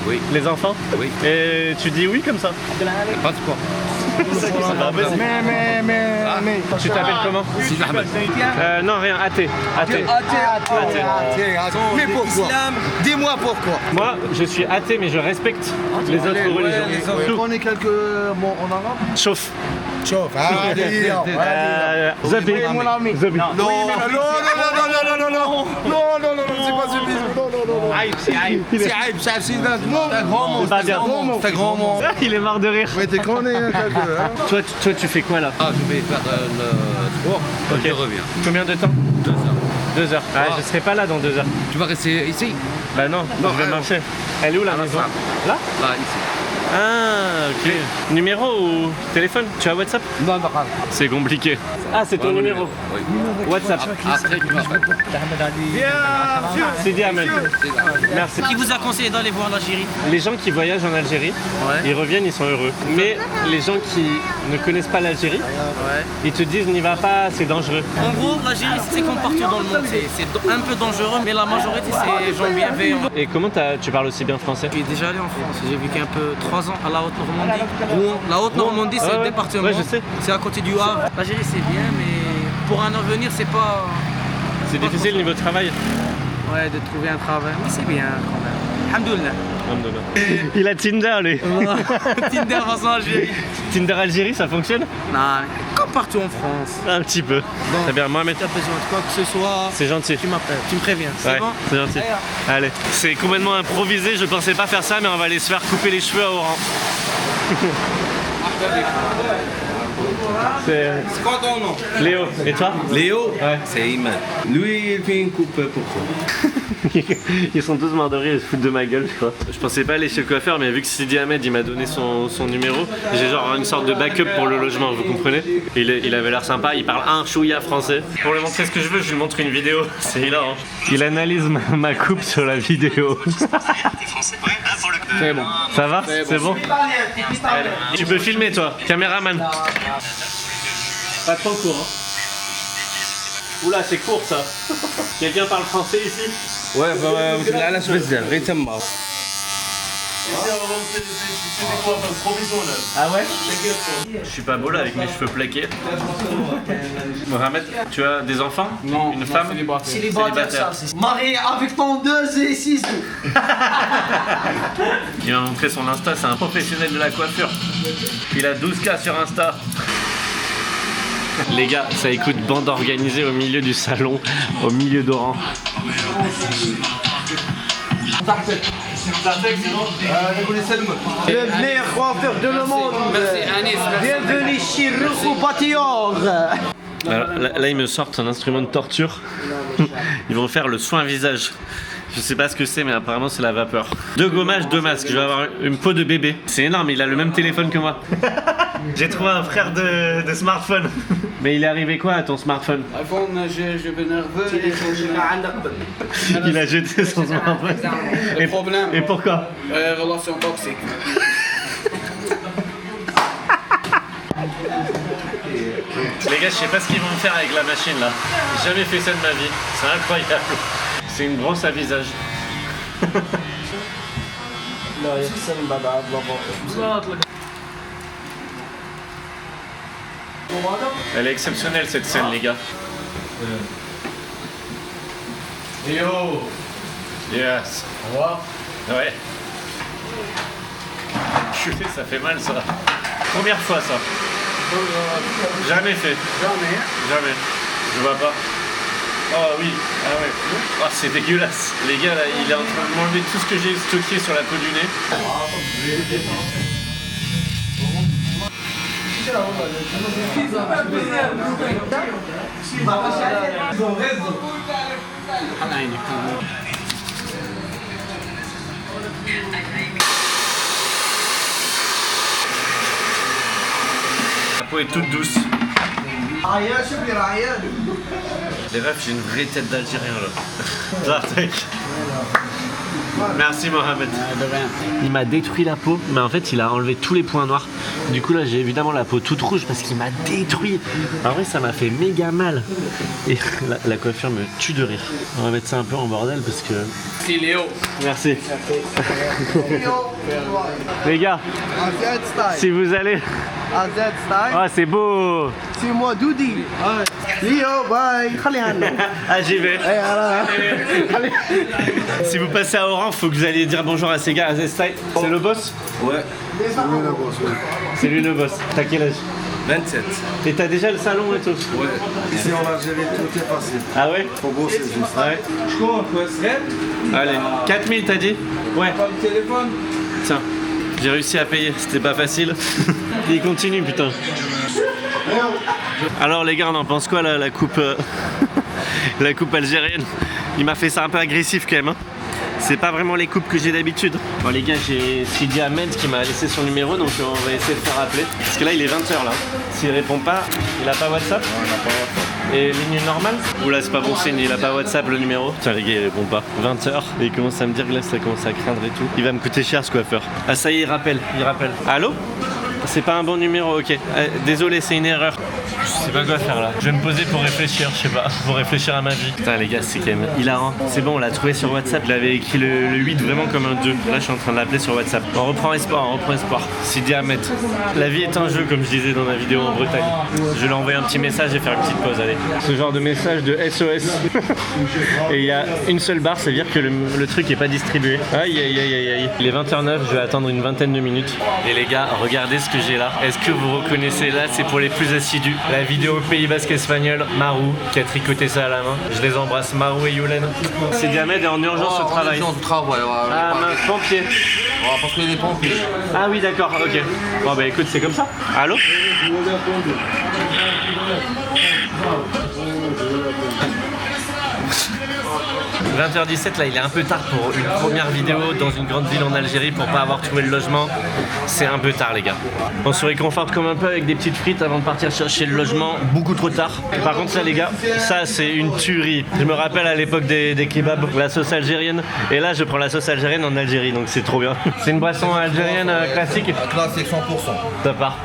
Oui. les enfants? Oui. Et tu dis oui comme ça? Pas de quoi. Mais. Tu t'appelles comment? Si Ahmed. Non, rien, athée. Athée. Mais pourquoi? Dis-moi pourquoi. Moi, je suis athée, mais je respecte les autres religions. Tu connais quelques mots en arabe? Chauffe. Chauffe. Zabi. Mon ami. Zabi. Non, non, c'est pas suffisant. C'est Aïb. C'est un grand mot. C'est un grand mot. Il est marre de rire. Mais tu connais quelques, hein? Toi, tu fais quoi là? Ah, je vais faire le sport. Ok. Je reviens. Combien de temps? 2 heures. 2 heures. Ah, je serai pas là dans 2 heures. Tu vas rester ici? Bah non, je vais marcher. Elle est où la maison? Là? Là, ici. Ah, ok. Numéro ou téléphone? Tu as WhatsApp? Non, non, C'est compliqué. Ah, c'est ton numéro? Oui. WhatsApp. Après, tu vas faire. Sidi Ahmed. Merci. Qui vous a conseillé d'aller voir l'Algérie? Les gens qui voyagent en Algérie, ils reviennent, ils sont heureux. Mais les gens qui ne connaissent pas l'Algérie, ils te disent n'y va pas, c'est dangereux. En gros, l'Algérie, c'est comme partout dans le monde. C'est un peu dangereux, mais la majorité, c'est des gens bienveillants. Et comment tu parles aussi bien français? Je suis déjà allé en France. J'ai vécu un peu 3 ans à la Haute-Normandie. Rouen. La Haute-Normandie, c'est le département. Ouais, je sais. C'est à côté du Havre. L'Algérie, c'est bien, mais pour un avenir, c'est pas. C'est difficile niveau travail. Ouais, de trouver un travail. Mais c'est bien quand même. Alhamdoulilah. Il a Tinder, lui. Tinder façon Algérie. Tinder Algérie, ça fonctionne? Non, comme partout en France. Un petit peu. Bon, Très bien, Mohamed. Si t'as besoin de quoi que ce soit, C'est gentil. tu m'appelles, tu me préviens. C'est Ouais, bon? c'est gentil. Allez. C'est complètement improvisé, je pensais pas faire ça, mais on va aller se faire couper les cheveux à Oran. C'est quoi ton nom? Léo. Et toi? Léo? Ouais. C'est Iman. Lui, il fait une coupe pour toi. Ils sont tous morts de rire, ils se foutent de ma gueule, je crois. Je pensais pas aller chez le coiffeur, mais vu que Sidi Ahmed il m'a donné son numéro, j'ai genre une sorte de backup pour le logement, vous comprenez? Il avait l'air sympa, il parle un chouïa français. Pour lui montrer ce que je veux, je lui montre une vidéo. C'est hilarant. Il analyse ma coupe sur la vidéo. C'est bon. Ça va? C'est bon? Allez. Tu peux filmer toi, caméraman. Pas trop court, hein. Oula, c'est court ça. Quelqu'un parle français ici? Ouais, là, je vais dire, récemment. Ah ouais? Je suis pas beau là avec mes cheveux plaqués. Mohamed, tu as des enfants? Non. Une femme? Célibataire. Marié avec tondeuse et 6 Il m'a montré son Insta, c'est un professionnel de la coiffure. Il a 12K sur Insta. Les gars, ça écoute bande organisée au milieu du salon, au milieu d'Oran. Le meilleur coiffeur de le monde. Merci, Anis. Bienvenue chez Rousseau Patillon. Là, ils me sortent un instrument de torture. Ils vont faire le soin visage. Je sais pas ce que c'est, mais apparemment c'est la vapeur. 2 gommages, 2 masques. Je vais avoir une peau de bébé. C'est énorme, il a le même téléphone que moi. J'ai trouvé un frère de smartphone. Mais il est arrivé quoi à ton smartphone? iPhone, je vais nerveux. Il a jeté son smartphone. Le problème. Et pourquoi? Relation toxique. Les gars, je sais pas ce qu'ils vont me faire avec la machine là. J'ai jamais fait ça de ma vie. C'est incroyable. C'est une brosse à visage. Elle est exceptionnelle cette scène, les gars. Yo! Yes! Au revoir. Ouais. Purée, ça fait mal ça. Première fois ça. Jamais fait. Jamais. Je vois pas. Oh oui. Ah ouais. Oh, c'est dégueulasse. Les gars, là, il est en train de m'enlever tout ce que j'ai stocké sur la peau du nez. La peau est toute douce. Les refs, j'ai une vraie tête d'Algérien là. Là, tac. Merci Mohamed. Il m'a détruit la peau, mais en fait il a enlevé tous les points noirs. Du coup là j'ai évidemment la peau toute rouge parce qu'il m'a détruit. En vrai ça m'a fait méga mal. Et la coiffure me tue de rire. On va mettre ça un peu en bordel parce que... C'est Léo. Merci. Les gars, si vous allez... Ah c'est beau. C'est moi Doudi. Léo, bye. Ah j'y vais. Si vous passez à Oran, faut que vous alliez dire bonjour à ces gars, à Z-Style. C'est le boss? Ouais. C'est lui le boss. T'as quel âge? 27. Et t'as déjà le salon et tout? Ouais. Ici en Algérie, tout est facile. Ah ouais? Faut bosser juste. Ouais. Je crois quoi, c'est Allez, 4000 t'as dit? Ouais. Pas le téléphone? Tiens, j'ai réussi à payer, c'était pas facile. Il continue putain. Alors les gars, on en pense quoi là, la coupe la coupe algérienne? Il m'a fait ça un peu agressif quand même hein. C'est pas vraiment les coupes que j'ai d'habitude. Bon les gars, j'ai Sidi Ahmed qui m'a laissé son numéro, donc on va essayer de faire appeler. Parce que là il est 20h là. S'il répond pas, il a pas WhatsApp? Non, il n'a pas WhatsApp. Et ligne normale? Oula c'est pas bon signe, il a pas WhatsApp le numéro. Tiens les gars, il répond pas. 20h, et il commence à me dire que là ça commence à craindre et tout. Il va me coûter cher ce coiffeur. Ah ça y est, il rappelle. Allô? C'est pas un bon numéro, ok. Désolé, c'est une erreur. Je sais pas quoi faire là. Je vais me poser pour réfléchir, je sais pas. Pour réfléchir à ma vie. Putain les gars, c'est quand même hilarant. C'est bon, on l'a trouvé sur WhatsApp. Il avait écrit le 8 vraiment comme un 2. Là, je suis en train de l'appeler sur WhatsApp. On reprend espoir. Sidi Ahmed. La vie est un jeu, comme je disais dans ma vidéo en Bretagne. Je vais lui envoyer un petit message et faire une petite pause, allez. Ce genre de message de SOS. Et il y a une seule barre, ça veut dire que le truc est pas distribué. Aïe aïe aïe aïe aïe. Il est 20h09, je vais attendre une vingtaine de minutes. Et les gars, regardez ce que j'ai là. Est-ce que vous reconnaissez là? C'est pour les plus assidus. La vidéo Pays Basque Espagnol, Marou, qui a tricoté ça à la main. Je les embrasse, Marou et Youlen. Sidi Ahmed est en urgence au travail. En urgence au travail, ouais. Ah mince, pompier. Ouais, parce qu'il est pompier. Ah oui d'accord, ok. Bon bah écoute, c'est comme ça. Allô? 20h17 là, il est un peu tard pour une première vidéo dans une grande ville en Algérie pour pas avoir trouvé le logement. C'est un peu tard les gars. On se réconforte comme un peu avec des petites frites avant de partir chercher le logement, beaucoup trop tard. Par contre ça les gars, ça c'est une tuerie. Je me rappelle à l'époque des kebabs, la sauce algérienne. Et là je prends la sauce algérienne en Algérie, donc c'est trop bien. C'est une boisson algérienne classique. Classique 100%. Ça part.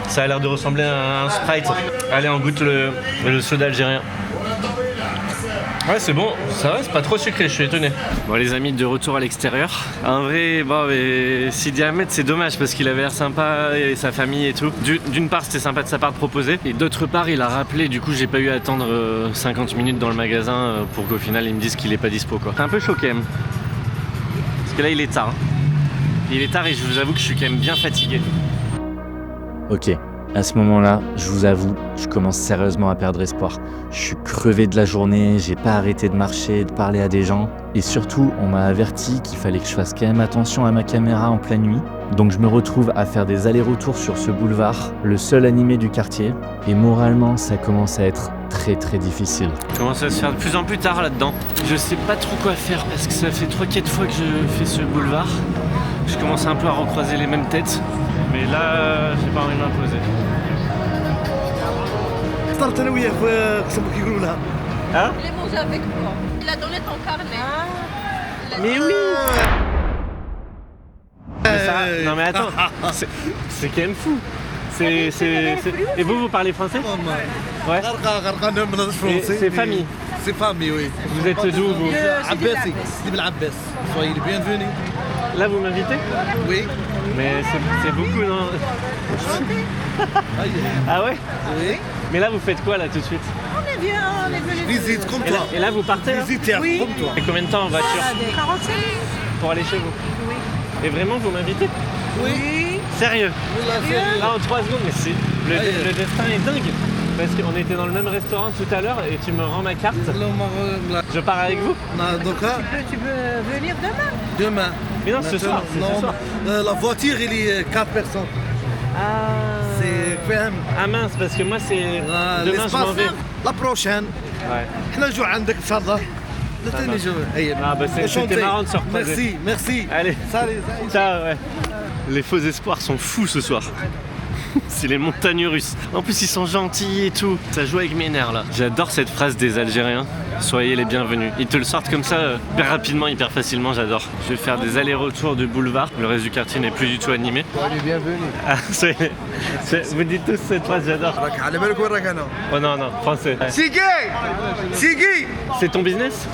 Ça a l'air de ressembler à un Sprite. Allez, on goûte le soda algérien. Ouais c'est bon, ça va, c'est pas trop sucré, je suis étonné. Bon les amis, de retour à l'extérieur. En vrai, bon mais Sidi Ahmed c'est dommage parce qu'il avait l'air sympa et sa famille et tout. D'une part c'était sympa de sa part de proposer, et d'autre part il a rappelé, du coup j'ai pas eu à attendre 50 minutes dans le magasin pour qu'au final ils me disent qu'il est pas dispo quoi. C'est un peu chaud quand même. Parce que là il est tard. Il est tard et je vous avoue que je suis quand même bien fatigué. Ok, à ce moment-là, je vous avoue, je commence sérieusement à perdre espoir. Je suis crevé de la journée, j'ai pas arrêté de marcher, de parler à des gens. Et surtout, on m'a averti qu'il fallait que je fasse quand même attention à ma caméra en pleine nuit. Donc je me retrouve à faire des allers-retours sur ce boulevard, le seul animé du quartier. Et moralement, ça commence à être très très difficile. Ça commence à se faire de plus en plus tard là-dedans. Je sais pas trop quoi faire parce que ça fait 3-4 fois que je fais ce boulevard. Je commence un peu à recroiser les mêmes têtes. Mais là, j'ai pas envie de m'imposer. اخترت انا وياه كما كيقولوا لها. Hein? Je l'ai mangé avec toi. Il a donné ton carnet. Mais oui! Mais ça, non mais attends, c'est quand même fou. Et vous parlez français? Ouais. Et c'est famille. C'est famille, oui. Vous êtes d'où vous? Abbasi, Sidi Abbas. Soyez les bienvenus. Là vous m'invitez? Oui. Mais c'est beaucoup non? Ah ouais? Oui. Mais là vous faites quoi là tout de suite? On est venu. Visite comme toi. Et là vous partez? Visitaire Oui. comme toi. Et combien de temps en voiture? 45 minutes. Pour aller chez vous? Oui. Et vraiment vous m'invitez? Oui. Sérieux? Sérieux. Là en 3 secondes, mais c'est le destin est dingue. Parce qu'on était dans le même restaurant tout à l'heure et tu me rends ma carte. Je pars avec vous? Tu peux venir demain? Demain. Mais non, ce soir. Ce soir. La voiture, il est 4 personnes. Ah. C'est quand même. Ah mince, parce que moi c'est. Demain je m'en vais. La prochaine. Ouais. احنا نجوا عندك ان شاء الله. Ah bah c'était marrant de se recroiser. Merci. Allez. Salut. Ciao, ouais. Les faux espoirs sont fous ce soir. C'est les montagnes russes. En plus ils sont gentils et tout. Ça joue avec mes nerfs là. J'adore cette phrase des Algériens. soyez les bienvenus. Ils te le sortent comme ça, hyper rapidement, hyper facilement, j'adore. Je vais faire des allers-retours de boulevard. Le reste du quartier n'est plus du tout animé. Soyez bienvenus. Ah, vous dites tous cette phrase, j'adore. Oh non, non, français. Sigui! Sigui! C'est ton business?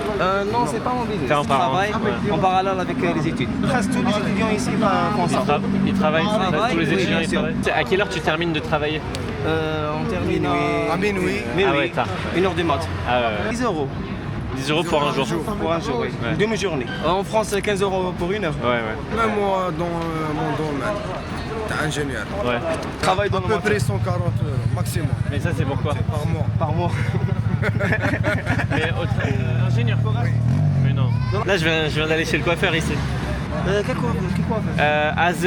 Non, c'est pas mon business. T'es en Je travaille en parallèle avec les études. Presque tous les étudiants ici font ça. Ils travaillent, tous les oui, étudiants bien ils sûr. travaillent. À quelle heure tu termines de travailler? On termine à minuit. Ah ouais, tard. 1h du mat. Ah ouais. 10 euros. 10 euros pour un jour. Pour un jour, oui. Ouais. Demi-journée. En France, c'est 15 euros pour une heure. Ouais, ouais. Même moi, dans mon domaine, t'es ingénieur. Ouais. Travaille dans à peu près 140 euros maximum. Mais ça, c'est pourquoi? Par mois. Par mois. Mais ingénieur. Oui. Mais non. Là, je viens d'aller chez le coiffeur ici. Quel coiffeur? AZ.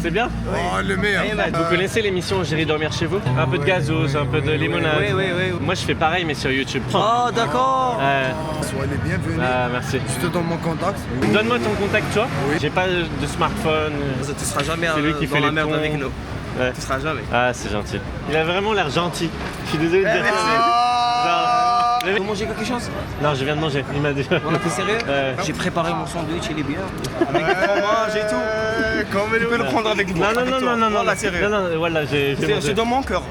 C'est bien? Oh, le meilleur. Vous connaissez l'émission J'irai dormir chez vous? Un peu de gazos, un peu de limonade. Oui, oui, oui. Moi, je fais pareil, mais sur YouTube. Oh, d'accord. Soyez les bienvenus. Ah, merci. Je te donne mon contact. Donne-moi ton contact, toi. Oui. J'ai pas de smartphone. Tu seras jamais C'est lui qui dans fait la les merde ponts. avec nous. Ouais. Tu seras jamais. Ah, c'est gentil. Il a vraiment l'air gentil. Je suis désolé de dire Tu veux manger quelque chose? Non, je viens de manger. Il m'a dit. Voilà, t'es sérieux? J'ai préparé mon sandwich, il est bien. Avec du fromage et tout. Tu peux le prendre avec moi. Non, Voilà, sérieux. non, voilà, j'ai C'est dans mon cœur.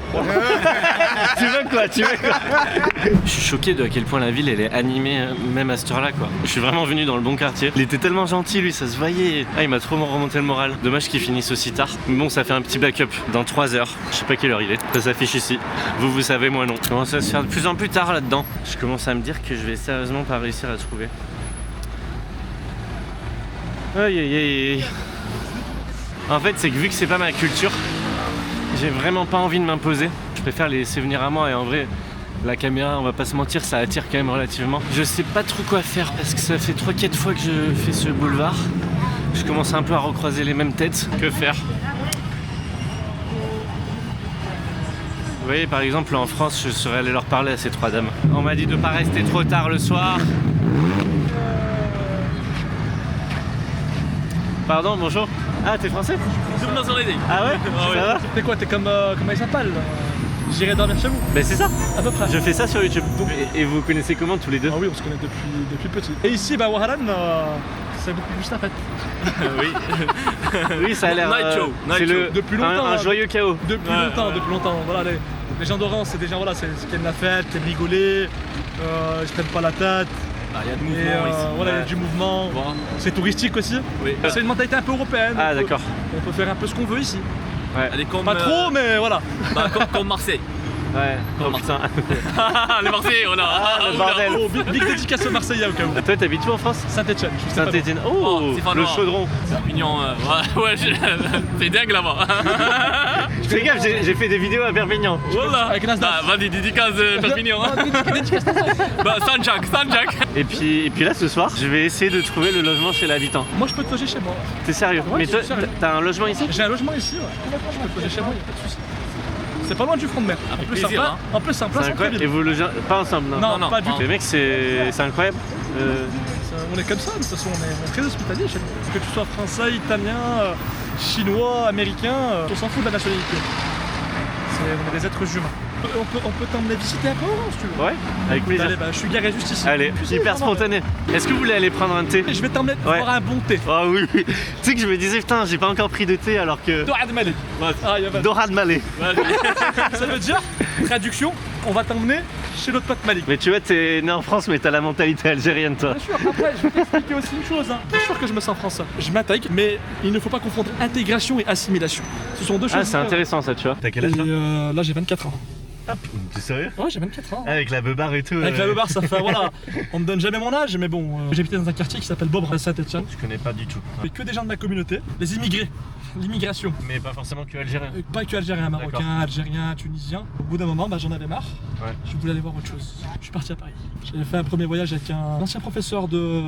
Tu veux quoi? Je suis choqué de à quel point la ville elle est animée, même à cette heure-là, quoi. Je suis vraiment venu dans le bon quartier. Il était tellement gentil, lui, ça se voyait. Ah, il m'a trop remonté le moral. Dommage qu'il finisse aussi tard. Mais bon, ça fait un petit backup dans 3 heures. Je sais pas quelle heure il est. Ça s'affiche ici. Vous savez, moi non. Ça commence à se faire de plus en plus tard là-dedans. Je commence à me dire que je vais sérieusement pas réussir à trouver. Aïe aïe aïe. En fait, c'est que vu que c'est pas ma culture, j'ai vraiment pas envie de m'imposer. Je préfère les laisser venir à moi et en vrai, la caméra, on va pas se mentir, ça attire quand même relativement. Je sais pas trop quoi faire parce que ça fait 3-4 fois que je fais ce boulevard. Je commence un peu à recroiser les mêmes têtes. Que faire? Vous voyez, par exemple, en France, je serais allé leur parler à ces 3 dames. On m'a dit de pas rester trop tard le soir. Pardon, bonjour. Ah, t'es français? Ah ouais? Ça va? T'es quoi? T'es comme elle s'appelle? J'irai dormir chez vous. Ben c'est ça. À peu près. Je fais ça sur YouTube. Et vous connaissez comment tous les deux? Ah oui, on se connaît depuis petit. Et ici, bah Wahalan, c'est beaucoup plus la fête. Oui. Oui, ça a l'air. C'est depuis longtemps. Un joyeux chaos. Depuis longtemps. Voilà, les gens d'Oran, c'est des gens voilà, c'est qui aiment la fête, qui aiment rigoler, ils se prennent pas la tête. Il y a du mouvement ici. Voilà, il y a du mouvement. Bon. C'est touristique aussi. Oui. C'est une mentalité un peu européenne. Ah d'accord. On peut faire un peu ce qu'on veut ici. Ouais. Elle est comme, pas trop, mais voilà. Bah, comme Marseille. Ouais, oh putain. Les Marseillais, on a. Le bordel. Oh, big dédicace aux Marseillais au cas où. Toi, t'habites où en France? Saint-Etienne. Saint-Etienne. Oh, le chaudron. Perpignan, ouais, c'est dingue là-bas. Fais gaffe, j'ai fait des vidéos à Perpignan. Voilà. Avec Nasdaq. Vas-y, dédicace Perpignan. Bah, Saint-Jacques. Et puis là, ce soir, je vais essayer de trouver le logement chez l'habitant. Moi, je peux te loger chez moi. T'es sérieux? Ouais, mais toi, sérieux. t'as un logement ici? J'ai un logement ici, ouais. Je peux te loger chez moi, y'a pas de soucis. C'est pas loin du front de mer. Avec plaisir, plaisir, hein. En plus, c'est un place incroyable. Et vous logez pas ensemble? Non, pas du tout. Les mecs, c'est incroyable. On est comme ça, de toute façon, on est très hospitalier chez nous. Que tu sois français, italien, chinois, américain, on s'en fout de la nationalité. On est des êtres humains. On peut t'emmener visiter un peu si tu veux. Ouais, avec plaisir. Allez, bah, je suis garé juste ici. Allez, hyper spontané. Est-ce que vous voulez aller prendre un thé? Je vais t'emmener boire un bon thé. Ah oui. Tu sais que je me disais, putain, j'ai pas encore pris de thé alors que. Dorad Malé. Dorad Malé. Ça veut dire, traduction, on va t'emmener chez notre pote Malik. Mais tu vois, t'es né en France, mais t'as la mentalité algérienne, toi. Bien sûr, après, je vais t'expliquer aussi une chose. Bien sûr que je me sens français. Je m'intègre, mais il ne faut pas confondre intégration et assimilation. Ce sont deux choses. Ah, c'est intéressant ça, tu vois. T'as quel âge là? Là, j'ai 24 ans. Ah, t'es sérieux? Ouais, j'ai 24 ans. Avec la beubare et tout. Avec la beubare, ça fait. Voilà. On me donne jamais mon âge, mais bon. J'habitais dans un quartier qui s'appelle Bobre à Saint-Etienne. Je connais pas du tout. Et que des gens de ma communauté, les immigrés. L'immigration. Mais pas forcément que algérien. Pas que algérien, marocain, algérien, tunisien. Au bout d'un moment, bah, j'en avais marre. Ouais. Je voulais aller voir autre chose. Je suis parti à Paris. J'avais fait un premier voyage avec un ancien professeur de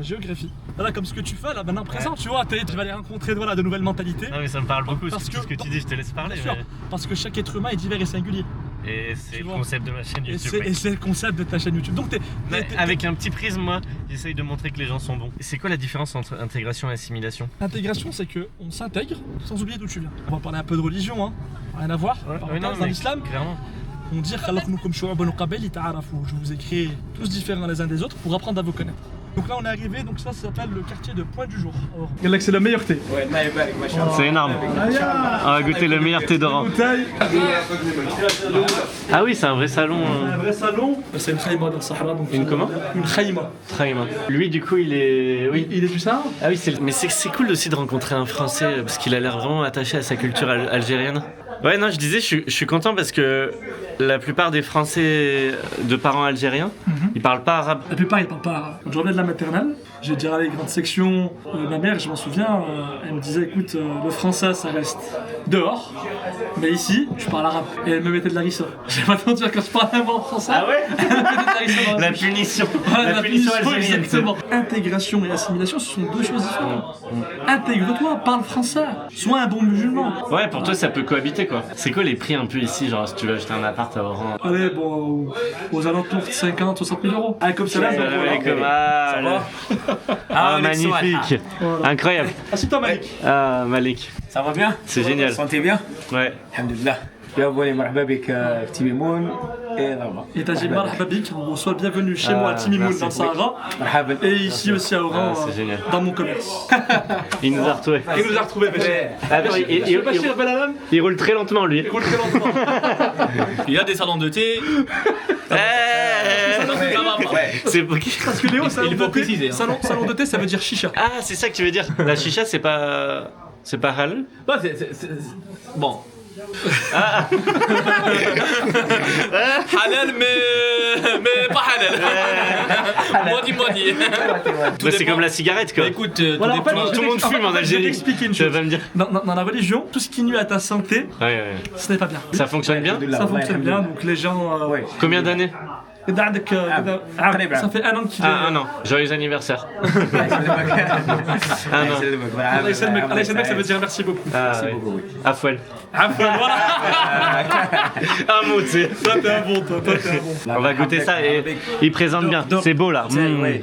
géographie. Voilà, comme ce que tu fais là, maintenant présent, tu vois, tu vas aller rencontrer voilà, de nouvelles mentalités. Non, mais ça me parle beaucoup, parce ce que tu dis, je te laisse parler. Bien sûr, parce que chaque être humain est divers et singulier. Et c'est le concept de ma chaîne YouTube. Et c'est le concept de ta chaîne YouTube. Donc avec un petit prisme, moi, j'essaye de montrer que les gens sont bons. Et c'est quoi la différence entre intégration et assimilation? Intégration, c'est qu'on s'intègre sans oublier d'où tu viens. On va parler un peu de religion, hein. Rien à voir. Ouais, non, dans l'islam. Clairement. On dit خلقناكم شعوبا وقبائل لتعارفوا. Je vous ai créés tous différents les uns des autres pour apprendre à vous connaître. Donc là on est arrivé, donc ça s'appelle le quartier de Point du Jour. Alors, c'est le meilleur thé. C'est énorme. On va goûter le meilleur thé d'Oran. Ah oui, c'est un vrai salon. Un vrai salon. C'est une khaïma dans le Sahara. Donc une comment? Une khaïma. Lui du coup il est... Oui. Il est du Sahara. Ah oui, mais c'est cool aussi de rencontrer un Français parce qu'il a l'air vraiment attaché à sa culture algérienne. Ouais, non, je disais, je suis content parce que la plupart des Français de parents algériens, ils parlent pas arabe. La plupart, ils parlent pas arabe. Quand je revenais de la maternelle, j'ai déjà allé à les grandes sections. Ma mère, je m'en souviens, elle me disait, écoute, le français, ça reste dehors, mais ici, je parle arabe. Et elle me mettait de la rissa. J'ai pas entendu quand je parlais un mot en français. Ah ouais? Elle me mettait de la rissa dans la punition. Voilà, la punition algérienne. Exactement. Intégration et assimilation, ce sont deux choses différentes. Intègre-toi, parle français. Sois un bon musulman. Ouais, pour toi, ça peut cohabiter quoi. C'est quoi les prix un peu ici, genre si tu veux acheter un appart à Oran? Allez, bon, aux alentours de 50, 60 000 euros. Ah, comme ça, là, ça va. Ah, magnifique. Voilà. Incroyable. Assieds-toi, Malik. Ah, Malik. Ça va bien? C'est génial. Vous vous sentez bien? Ouais. Alhamdulillah. Bienvenue, marhaba bik Timimoun et là-bas. Et t'as dit marhaba bik, on reçoit le bienvenu chez moi à Timimoun dans le Sahara. Et ici aussi à Oran, dans mon commerce. Il nous a retrouvés. Il roule très lentement lui. Il y a des salons de thé. C'est parce que Léo, salon de thé, ça veut dire chicha. Ah, c'est ça que tu veux dire. La chicha, c'est pas halal? Non, bon. Ah. Halal mais pas halal. Moitié. C'est comme la cigarette quoi. Écoute, tout le monde fume en Algérie. Je vais t'expliquer une chose. Dans la religion, tout ce qui nuit à ta santé, ce n'est pas bien. Ça fonctionne bien? Ça fonctionne bien, donc les gens... Combien d'années? Ça fait 1 an qu'il est... Ah, 1 an. Joyeux anniversaire. Allah ça veut dire merci beaucoup. Afouel. Afouel, voilà. Un mot, tu sais. Toi, t'es un bon, toi, t'es un bon. On va goûter ça et il présente bien. C'est beau là. Non, mais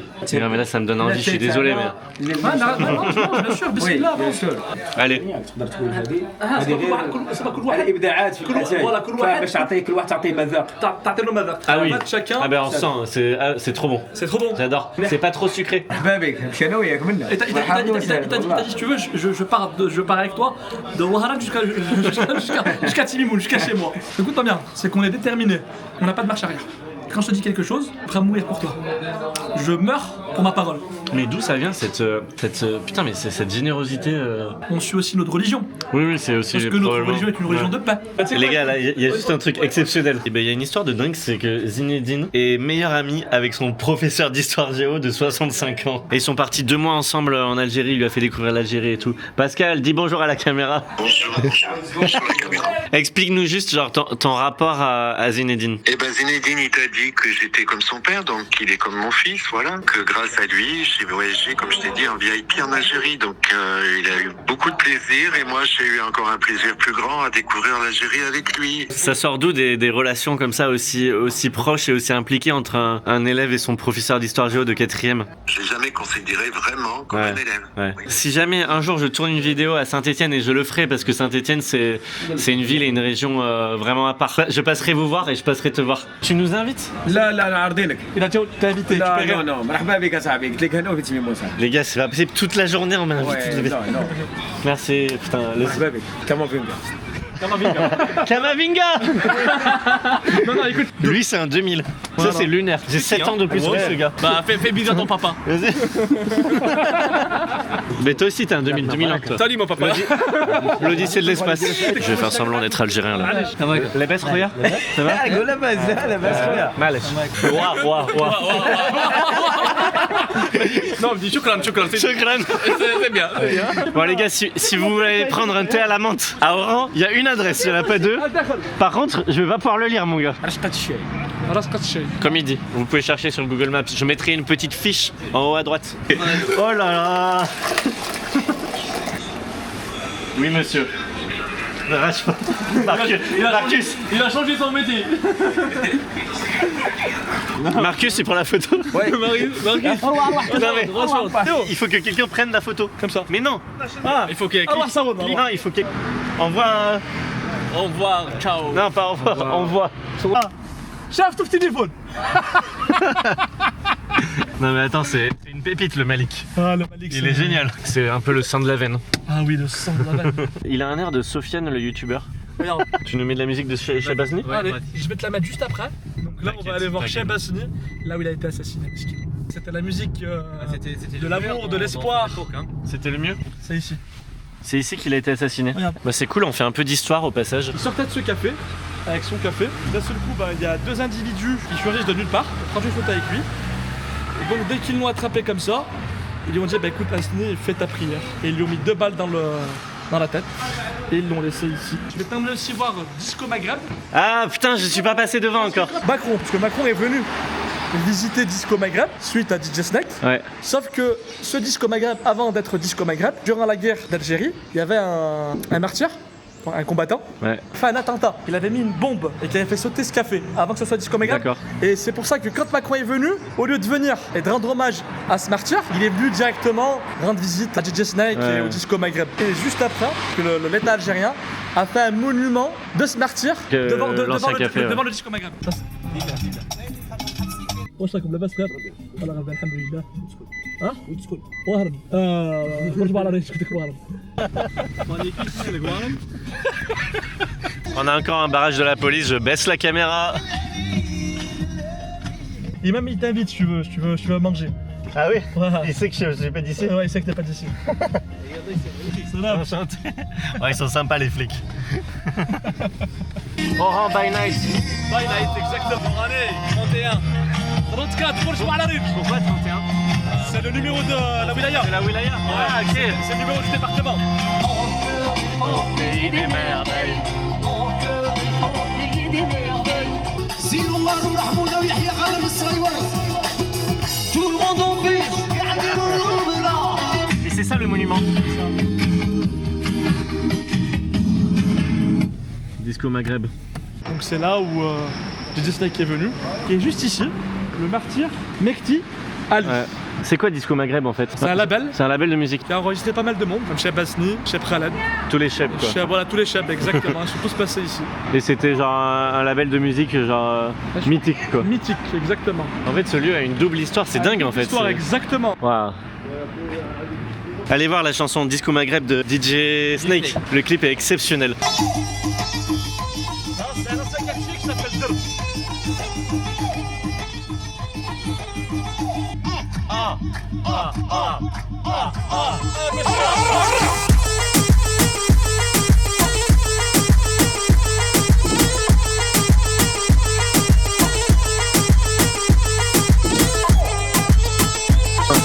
là, ça me donne envie. Je suis désolé, mais. Non, bien sûr, bismillah. Allez. Ah oui. Ah ben on sent, c'est trop bon. C'est trop bon. J'adore. C'est pas trop sucré. Il t'a dit si tu veux, je pars avec toi de Ouaharak jusqu'à Timimoun, jusqu'à chez moi. Écoute-moi bien, c'est qu'on est déterminé. On n'a pas de marche arrière. Quand je te dis quelque chose, je vais mourir pour toi. Je meurs pour ma parole. Mais d'où ça vient cette putain mais c'est cette générosité On suit aussi notre religion. Oui, c'est aussi. Parce que notre religion est une religion de paix. Les gars, là, il y a juste un truc exceptionnel. Et ben, il y a une histoire de dingue, c'est que Zinedine est meilleur ami avec son professeur d'histoire géo de 65 ans. Et ils sont partis 2 mois ensemble en Algérie. Il lui a fait découvrir l'Algérie et tout. Pascal, dis bonjour à la caméra. Bonjour la caméra. Explique-nous juste genre ton rapport à Zinedine. Eh ben Zinedine, il t'a dit que j'étais comme son père, donc il est comme mon fils, voilà. Que grâce à lui, j'ai voyagé, comme je t'ai dit, en VIP en Algérie. Donc il a eu beaucoup de plaisir et moi j'ai eu encore un plaisir plus grand à découvrir l'Algérie avec lui. Ça sort d'où des relations comme ça aussi proches et aussi impliquées entre un élève et son professeur d'histoire géo de 4e? J'ai jamais considéré vraiment comme un élève. Ouais. Oui. Si jamais un jour je tourne une vidéo à Saint-Étienne, et je le ferai parce que Saint-Étienne c'est une ville et une région vraiment à part, je passerai vous voir et je passerai te voir. Tu nous invites? Il a t'as invité. Non, les gars, c'est pas possible, toute la journée on m'a invité. Merci, putain. Kamavinga. Non, écoute. Lui c'est un 2000. Ça c'est lunaire. J'ai 7 ans de plus que ce gars. Bah fais bisous à ton papa. Vas-y. Mais toi aussi t'es un 2000 ans toi. Salut mon papa. L'Odyssée de l'espace. Je vais faire semblant d'être algérien là. La baisse regarde. Ça va? Malèche. Non, dis choukran. C'est bien. Bon les gars, si vous voulez prendre un thé à la menthe à Oran, il y a une adresse, il n'y en a pas 2. Par contre, je vais pas pouvoir le lire mon gars. Comme il dit, vous pouvez chercher sur Google Maps. Je mettrai une petite fiche en haut à droite. Oh là là. Oui monsieur. Rage pas. Marcus. Il a changé son métier. Marcus, c'est pour la photo. Ouais. Marcus. Non, mais, il faut que quelqu'un prenne la photo. Comme ça. Mais non. Il faut qu'il y ait Non, il faut qu'il envoie Au revoir, ciao. Non, pas au revoir, on voit. Chef, tout petit téléphone. Non mais attends, c'est une pépite le Malik. Ah, le Malik, il est génial. C'est un peu le sang de la veine. Ah oui, le sang de la veine. Il a un air de Sofiane le youtubeur. Regarde. Tu nous mets de la musique de Shahbaz-Ni? Allez, je vais te la mettre juste après. Donc là, on va aller voir Shahbaz-Ni, là où il a été assassiné. C'était la musique de l'amour, de l'espoir. C'était le mieux? C'est ici. C'est ici qu'il a été assassiné. Regarde. Bah c'est cool, on fait un peu d'histoire au passage. Il sortait de ce café, avec son café. D'un seul coup, il y a deux individus qui surgissent de nulle part, pour prendre une photo avec lui. Et donc dès qu'ils l'ont attrapé comme ça, ils lui ont dit écoute Hasni, fais ta prière. Et ils lui ont mis 2 balles dans la tête. Et ils l'ont laissé ici. Je vais t'emmener aussi voir Disco Maghreb. Ah putain, je suis pas passé devant encore. Macron, parce que Macron est venu visiter Disco Maghreb suite à DJ Snake. Ouais. Sauf que ce Disco Maghreb, avant d'être Disco Maghreb, durant la guerre d'Algérie, il y avait un martyr, un combattant, fait un attentat. Il avait mis une bombe et qui avait fait sauter ce café avant que ce soit Disco Maghreb. Et c'est pour ça que quand Macron est venu, au lieu de venir et de rendre hommage à ce martyr, il est venu directement rendre visite à DJ Snake et au Disco Maghreb. Et juste après, que l'État algérien a fait un monument de ce martyr devant le Disco Maghreb. وشكم لبس خير والله غير الحمد لله ها وتسكن وهرب ورجع على ريشك وهرب. On a encore un barrage de la police, je baisse la caméra. Et même il t'invite si tu veux manger. Ah oui, il sait que je suis pas d'ici. Ouais, il sait que t'es pas d'ici. Enchanté. Ouais, ils sont sympas les flics. Oran by night. By night, exactement. Allez, 31. 34, Bourgeois à la rue. Pourquoi 31? C'est le numéro de la wilaya. C'est la wilaya? Ah ok. C'est le numéro du département. Pays des merveilles. Et c'est ça le monument. Disco Maghreb. Donc c'est là où DJ Snake est venu, qui est juste ici, le martyr Mehdi Ali. Ouais. C'est quoi Disco Maghreb en fait? C'est un label. C'est un label de musique. Qui a enregistré pas mal de monde, comme Shahbaz-Ni, Cheb Khaled. Tous les chefs quoi. Voilà, tous les chefs, exactement. Ils sont tous passés ici. Et c'était genre un label de musique genre mythique quoi. Mythique, exactement. En fait ce lieu a une double histoire, c'est dingue en fait. Histoire, exactement. Waouh. Allez voir la chanson Disco Maghreb de DJ Snake. Le clip est exceptionnel. C'est un ancien quartier qui s'appelle Derb.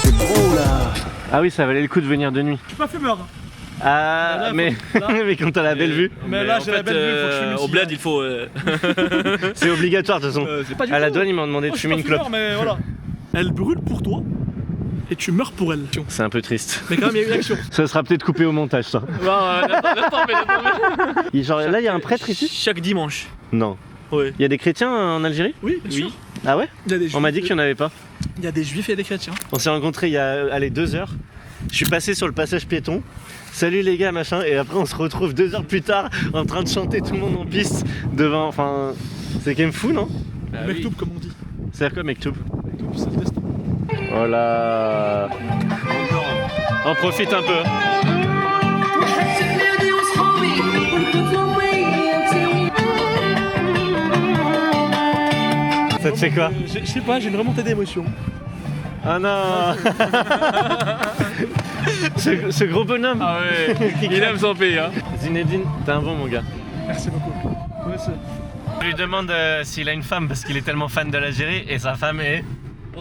C'est beau là. Ah oui, ça valait le coup de venir de nuit. Je suis pas fumeur. Ah, là, mais, mais quand t'as la belle vue. Mais là, j'ai la belle vue, faut que je fume ici. Au bled, il faut. C'est obligatoire de toute façon. À la douane, ils m'ont demandé de fumer une clope. Mais voilà. Elle brûle pour toi et tu meurs pour elle. C'est un peu triste. Mais quand même, il y a eu une action. Ça sera peut-être coupé au montage, ça. Laisse tomber. Genre, là, il y a un prêtre ici? Chaque dimanche. Non. Oui. Il y a des chrétiens en Algérie? Oui, bien sûr. Ah ouais? Il y a des juifs. On m'a dit qu'il n'y en avait pas. Il y a des juifs et des chrétiens. On s'est rencontrés il y a 2 heures. Je suis passé sur le passage piéton. Salut les gars, machin. Et après, on se retrouve 2 heures plus tard en train de chanter tout le monde en piste devant. Enfin, c'est quand même fou, non? Mektoub, comme on dit. C'est-à-dire quoi, Mektoub? Mektoub, c'est le destin. Oh là. On profite un peu. Ça te fait quoi? Je sais pas, j'ai une remontée d'émotion. Ah non. ce gros bonhomme. Ah ouais, il aime son pays hein. Zinedine, t'es un bon mon gars. Merci beaucoup. Je lui demande s'il a une femme parce qu'il est tellement fan de l'Algérie et sa femme est...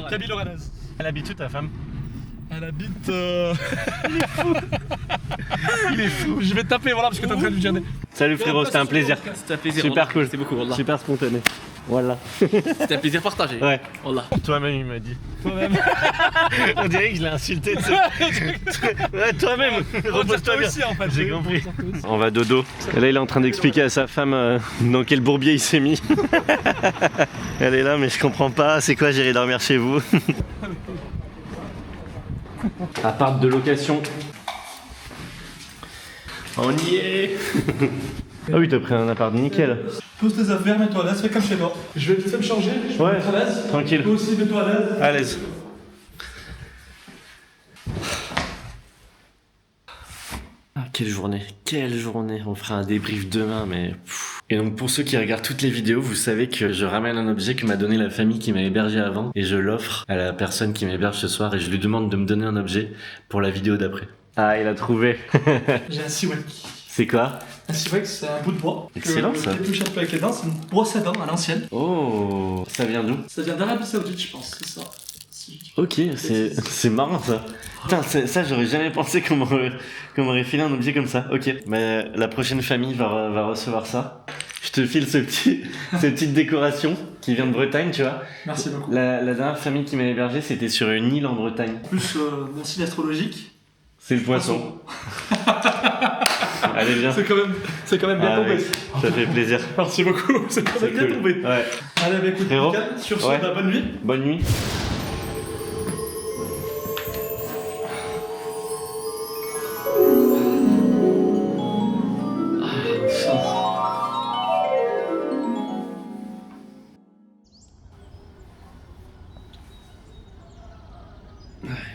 Kabylie Oranez. Elle habite où ta femme? Elle habite... Il est fou. Il est fou. Je vais te taper voilà parce que t'es en train de lui dire... Salut frérot, c'était un plaisir. C'était un plaisir. Super cool. Merci beaucoup, Wallah. Super spontané. Voilà. C'était un plaisir partagé. Ouais. Wallah. Toi-même, il m'a dit. Toi-même. On dirait que je l'ai insulté. Ouais, toi-même. Repose-toi bien. Aussi, en fait. J'ai compris. On va dodo. Et là, il est en train d'expliquer à sa femme dans quel bourbier il s'est mis. Elle est là, mais je comprends pas. C'est quoi, j'irai dormir chez vous? Appart de location. On y est. Ah oui, t'as pris un appart nickel. Pose tes affaires, mets-toi à l'aise, fais comme chez toi. Je vais me changer, je vais me mettre à l'aise. Tranquille. Toi aussi, mets-toi à l'aise. À l'aise. Ah, quelle journée, on fera un débrief demain, mais... Et donc pour ceux qui regardent toutes les vidéos, vous savez que je ramène un objet que m'a donné la famille qui m'a hébergé avant, et je l'offre à la personne qui m'héberge ce soir, et je lui demande de me donner un objet pour la vidéo d'après. Ah, il a trouvé. J'ai un Siwek. C'est quoi? Un Siwek, c'est un bout de bois. Excellent ça. Je touche un peu avec les dents, c'est une brosse à dents à l'ancienne. Oh, ça vient d'où? Ça vient d'Arabie Saoudite, je pense, c'est ça. Ok, c'est marrant ça. Putain, ça j'aurais jamais pensé qu'on m'aurait filé un objet comme ça. Ok, mais la prochaine famille va recevoir ça. Je te file cette petite décoration qui vient de Bretagne, tu vois. Merci beaucoup. La dernière famille qui m'a hébergé, c'était sur une île en Bretagne. Plus mon signe astrologique. C'est le poisson. Allez, viens. C'est quand même bien tombé. Oui, ça fait plaisir. Merci beaucoup, c'est quand même bien cool. tombé. Ouais. Allez, bah écoute, Frérot, nickel. Sur ce, ouais. bah, bonne nuit. Bonne nuit.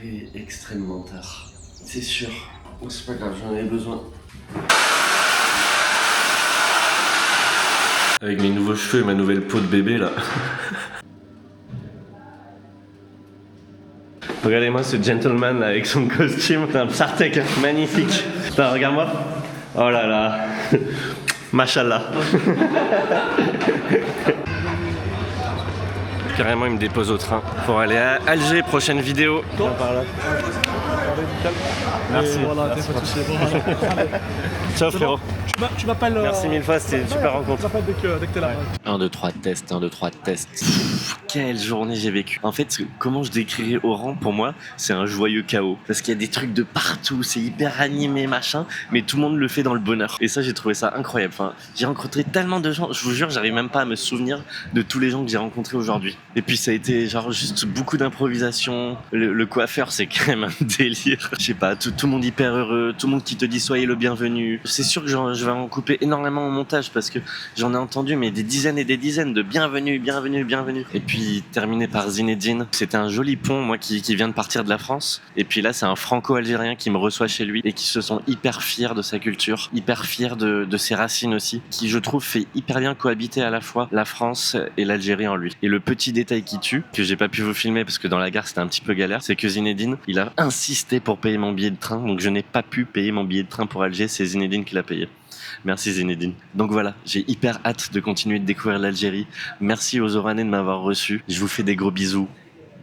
Il est extrêmement tard, c'est sûr. C'est pas grave, j'en avais besoin. Avec mes nouveaux cheveux et ma nouvelle peau de bébé là. Regardez-moi ce gentleman là, avec son costume, c'est un Psartek, magnifique. Putain, regarde-moi. Oh là là. Machallah. Carrément, il me dépose au train pour aller à Alger. Prochaine vidéo. Viens par là. Merci. Voilà, merci. pas de soucis. Bon, ciao frérot. Tu m'appelles. Merci mille fois, c'était une super rencontre. Tu m'appelles dès que t'es là. 1, 2, 3 tests, 1, 2, 3 tests. Quelle journée j'ai vécu. En fait, comment je décrirais Oran, pour moi, c'est un joyeux chaos. Parce qu'il y a des trucs de partout, c'est hyper animé, machin, mais tout le monde le fait dans le bonheur. Et ça, j'ai trouvé ça incroyable. Enfin, j'ai rencontré tellement de gens, je vous jure, j'arrive même pas à me souvenir de tous les gens que j'ai rencontrés aujourd'hui. Et puis ça a été genre juste beaucoup d'improvisation. Le coiffeur, c'est quand même un délire. Je sais pas, tout le monde hyper heureux, tout le monde qui te dit soyez le bienvenu. C'est sûr que je vais en couper énormément au montage parce que j'en ai entendu mais des dizaines et des dizaines de bienvenue, bienvenue, bienvenue. Et puis terminé par Zinedine. C'était un joli pont, moi qui vient de partir de la France. Et puis là, c'est un franco-algérien qui me reçoit chez lui et qui se sont hyper fiers de sa culture, hyper fiers de ses racines aussi, qui je trouve fait hyper bien cohabiter à la fois la France et l'Algérie en lui. Et le petit détail qui tue, que j'ai pas pu vous filmer parce que dans la gare c'était un petit peu galère, c'est que Zinedine, il a insisté pour payer mon billet de train, donc je n'ai pas pu payer mon billet de train pour Alger, c'est Zinedine qui l'a payé. Merci Zinedine. Donc voilà, j'ai hyper hâte de continuer de découvrir l'Algérie. Merci aux Oranais de m'avoir reçu. Je vous fais des gros bisous.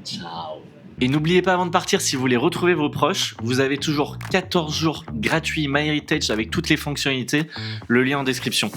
Ciao. Et n'oubliez pas avant de partir, si vous voulez retrouver vos proches, vous avez toujours 14 jours gratuits MyHeritage avec toutes les fonctionnalités. Le lien en description.